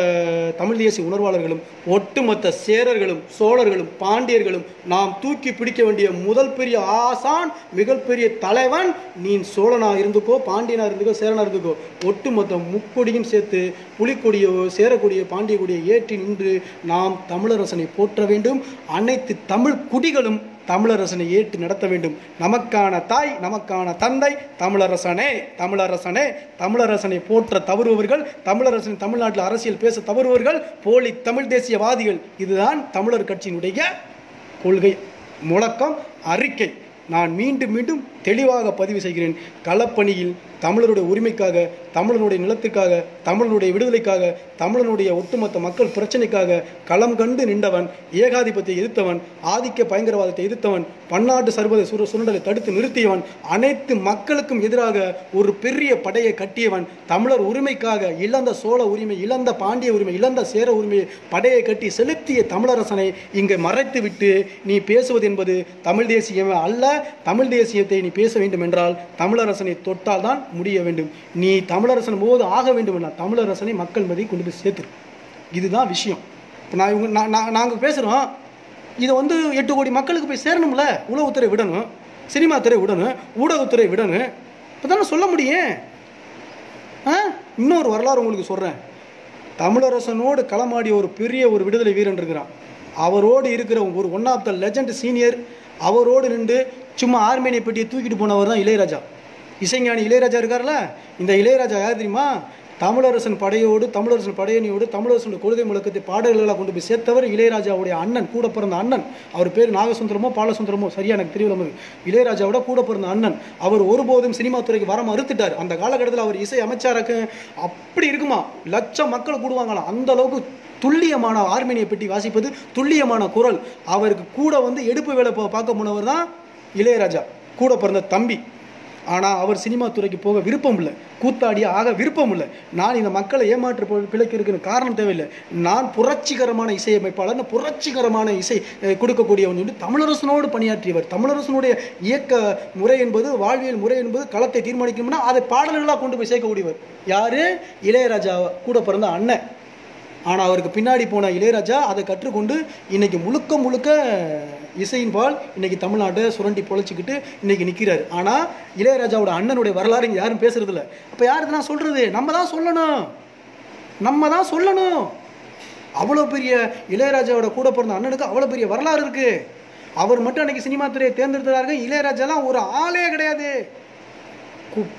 தமிழ் தேசிய உணர்வாளர்களும், ஒட்டுமொத்த சேரர்களும், சோழர்களும், பாண்டியர்களும் நாம் தூக்கி பிடிக்க வேண்டிய முதல் பெரிய ஆசான், மிகப்பெரிய தலைவன், நீ சோழனா இருந்துக்கோ, பாண்டியனா இருந்துக்கோ, சேரனா இருந்துக்கோ, ஒட்டுமொத்த முக்கொடியும் சேர்த்து புலிக்கொடியோ சேரக்கூடிய பாண்டிய கொடியை ஏற்றி நின்று நாம் தமிழரசனை போற்ற வேண்டும். அனைத்து தமிழ் குடிகளும் தமிழரசனை ஏற்று நடத்த வேண்டும். நமக்கான தாய், நமக்கான தந்தை தமிழரசனே. தமிழரசனே, தமிழரசனை போற்ற தவறுபவர்கள், தமிழரசன் தமிழ்நாட்டில் அரசியல் பேச தவறுபவர்கள் போலி தமிழ் தேசியவாதிகள். இதுதான் தமிழர் கட்சியினுடைய கொள்கை, முழக்கம், அறிக்கை. நான் மீண்டும் மீண்டும் தெளிவாக பதிவு செய்கிறேன். களப்பணியில் தமிழருடைய உரிமைக்காக, தமிழனுடைய நிலத்திற்காக, தமிழனுடைய விடுதலைக்காக, தமிழனுடைய ஒட்டுமொத்த மக்கள் பிரச்சனைக்காக களம் கண்டு நின்றவன், ஏகாதிபத்தியை எதிர்த்தவன், ஆதிக்க பயங்கரவாதத்தை எதிர்த்தவன், பன்னாட்டு சர்வதேச சுரண்டலை தடுத்து நிறுத்தியவன், அனைத்து மக்களுக்கும் எதிராக ஒரு பெரிய படையை கட்டியவன், தமிழர் உரிமைக்காக இழந்த சோழ உரிமை, இழந்த பாண்டிய உரிமை, இழந்த சேர உரிமையை படையை கட்டி செலுத்திய தமிழரசனை இங்கே மறைத்துவிட்டு நீ பேசுவது என்பது தமிழ் தேசியம் அல்ல. தமிழ் தேசியத்தை நீ பேச வேண்டும் என்றால் தமிழரசனை தொட்டால் தான் முடிய வேண்டும். நீ தமிழரசன் போது ஆக வேண்டும் என்றால் தமிழரசனை மக்கள் மத்தியில் கொண்டு போய் சேர்த்துரு. இதுதான் விஷயம். இப்போ நாங்கள் பேசுகிறோம், இதை 8 கோடி மக்களுக்கு போய் சேரணும்ல. உளவுத்துறை விடணும், சினிமா துறை விடணும், ஊடகத்துறை விடணும். இப்போ தானே சொல்ல முடியும். இன்னொரு வரலாறு உங்களுக்கு சொல்கிறேன். தமிழரசனோடு களமாடிய ஒரு பெரிய ஒரு விடுதலை வீரன் இருக்கிறான். அவரோடு இருக்கிற ஒரு one of the legend senior, அவரோடு நின்று சும்மா ஆர்மேனிய பெட்டியை தூக்கிட்டு போனவர் தான் இளையராஜா. இசைஞானி இளையராஜா இருக்கார்ல, இந்த இளையராஜா யார் தெரியுமா? தமிழரசன் படையோடு, தமிழரசன் படையணியோடு, தமிழரசனுடைய கொள்கை முழக்கத்தை பாடல்களாக கொண்டு போய் சேர்த்தவர் இளையராஜாவுடைய அண்ணன், கூட பிறந்த அண்ணன். அவர் பேர் நாகசுந்தரமோ பாலசுந்தரமோ சரியா எனக்கு தெரியல. இளையராஜாவோட கூட பிறந்த அண்ணன். அவர் ஒருபோதும் சினிமா துறைக்கு வர மறுத்துட்டார். அந்த காலகட்டத்தில் அவர் இசை அமைச்சராக அப்படி இருக்குமா, லட்சம் மக்கள் கூடுவாங்களாம். அந்த அளவுக்கு துல்லியமான ஆர்மேனிய பெட்டி வாசிப்பது, துல்லியமான குரல். அவருக்கு கூட எடுப்பு வேலை பார்க்க போனவர் தான் இளையராஜா, கூட பிறந்த தம்பி. ஆனால் அவர் சினிமா துறைக்கு போக விருப்பம் இல்லை, கூத்தாடிய ஆக விருப்பம் இல்லை. நான் இந்த மக்களை ஏமாற்று பிழைக்க இருக்குன்னு காரணம் தேவையில்லை. நான் புரட்சிகரமான இசையமைப்பாளர், புரட்சிகரமான இசை கொடுக்கக்கூடியவன், தமிழரசனோடு பணியாற்றியவர். தமிழரசனுடைய இயக்க முறை என்பது, வாழ்வியல் முறை என்பது களத்தை தீர்மானிக்கணும்னா அதை பாடல்களாக கொண்டு போய் சேர்க்கக்கூடியவர் யாரு? இளையராஜா கூட பிறந்த அண்ணன். ஆனால் அவருக்கு பின்னாடி போன இளையராஜா அதை கற்றுக்கொண்டு இன்னைக்கு முழுக்க முழுக்க இசையின் பால் இன்னைக்கு தமிழ்நாட்டை சுரண்டி பொழைச்சிக்கிட்டு இன்னைக்கு நிற்கிறாரு. ஆனால் இளையராஜாவோட அண்ணனுடைய வரலாறு இங்கே யாரும் பேசுறது இல்லை. அப்போ யாருக்கு தான் சொல்றது? நம்ம தான் சொல்லணும், நம்ம தான் சொல்லணும். அவ்வளோ பெரிய இளையராஜாவோட கூட பிறந்த அண்ணனுக்கு அவ்வளோ பெரிய வரலாறு இருக்கு. அவர் மட்டும் அன்னைக்கு சினிமா துறையை தேர்ந்தெடுத்தாரு. இளையராஜாலாம் ஒரு ஆளே கிடையாது.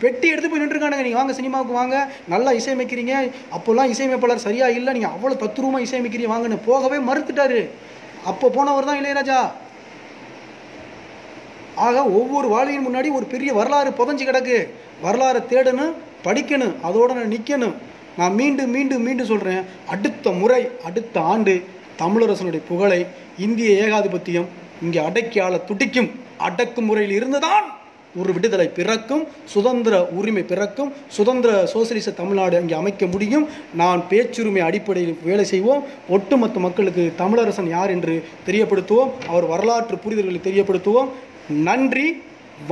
பெட்டி எடுத்து போய் நின்றுருக்கானுங்க. நீங்கள் வாங்க சினிமாவுக்கு வாங்க, நல்லா இசையமைக்கிறீங்க, அப்போல்லாம் இசையமைப்பாளர் சரியா இல்லை, நீங்கள் அவ்வளோ தத்துரூபமாக இசையமைக்கிறீங்க வாங்கன்னு போகவே மறுத்துட்டாரு. அப்போ போனவர் தான் இளையராஜா. ஆக ஒவ்வொரு வாழ்வியின் முன்னாடி ஒரு பெரிய வரலாறு புதஞ்சு கிடக்கு. வரலாறை தேடணும், படிக்கணும், அதோட நான் நிற்கணும். நான் மீண்டும் மீண்டும் மீண்டும் சொல்கிறேன், அடுத்த முறை, அடுத்த ஆண்டு தமிழரசனுடைய புகழை, இந்திய ஏகாதிபத்தியம் இங்கே அடக்கி ஆள துடிக்கும். அடக்குமுறையில் இருந்துதான் ஒரு விடுதலை பிறக்கும், சுதந்திர உரிமை பிறக்கும், சுதந்திர சோசியலிச தமிழ்நாடு அங்கே அமைக்க முடியும். நான் பேச்சுரிமை அடிப்படையில் வேலை செய்வோம். ஒட்டுமொத்த மக்களுக்கு தமிழரசன் யார் என்று தெரியப்படுத்துவோம், அவர் வரலாற்று புரிதல்களை தெரியப்படுத்துவோம். நன்றி,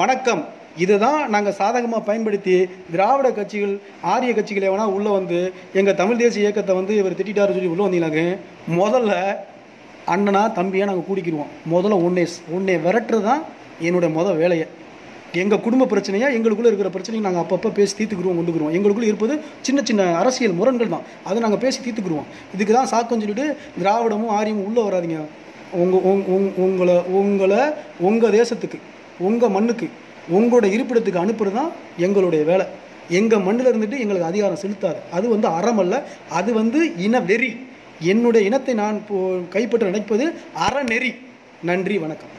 வணக்கம். இதை தான் நாங்கள் சாதகமாக பயன்படுத்தி திராவிட கட்சிகள், ஆரிய கட்சிகள் எவனா உள்ளே எங்கள் தமிழ் தேசிய இயக்கத்தை இவர் திட்டாரு சொல்லி உள்ளே வந்தீங்கன்னாக்க, முதல்ல அண்ணனா தம்பியாக நாங்கள் கூடிக்கிடுவோம். முதல்ல உன்னை விரட்டுறது தான் என்னுடைய வேலையை. எங்கள் குடும்ப பிரச்சனையாக எங்களுக்குள்ளே இருக்கிற பிரச்சனையை நாங்கள் அப்பப்போ பேசி தீர்த்துக்குருவோம், கொண்டுக்குருவோம். எங்களுக்குள்ளே இருப்பது சின்ன சின்ன அரசியல் முரண்கள் தான், அதை நாங்கள் பேசி தீர்த்துக்குருவோம். இதுக்கு தான் சாக்குன்னு சொல்லிட்டு திராவிடமும் ஆரியமும் உள்ளே வராதிங்க. உங்கள் தேசத்துக்கு, உங்கள் மண்ணுக்கு, உங்களோட இருப்பிடத்துக்கு அனுப்புறது தான் எங்களுடைய வேலை. எங்கள் மண்ணில் இருந்துட்டு எங்களுக்கு அதிகாரம் செலுத்தாது. அது அறமல்ல, அது இன வெறி. என்னுடைய இனத்தை நான் கைப்பற்ற நினைப்பது அறநெறி. நன்றி, வணக்கம்.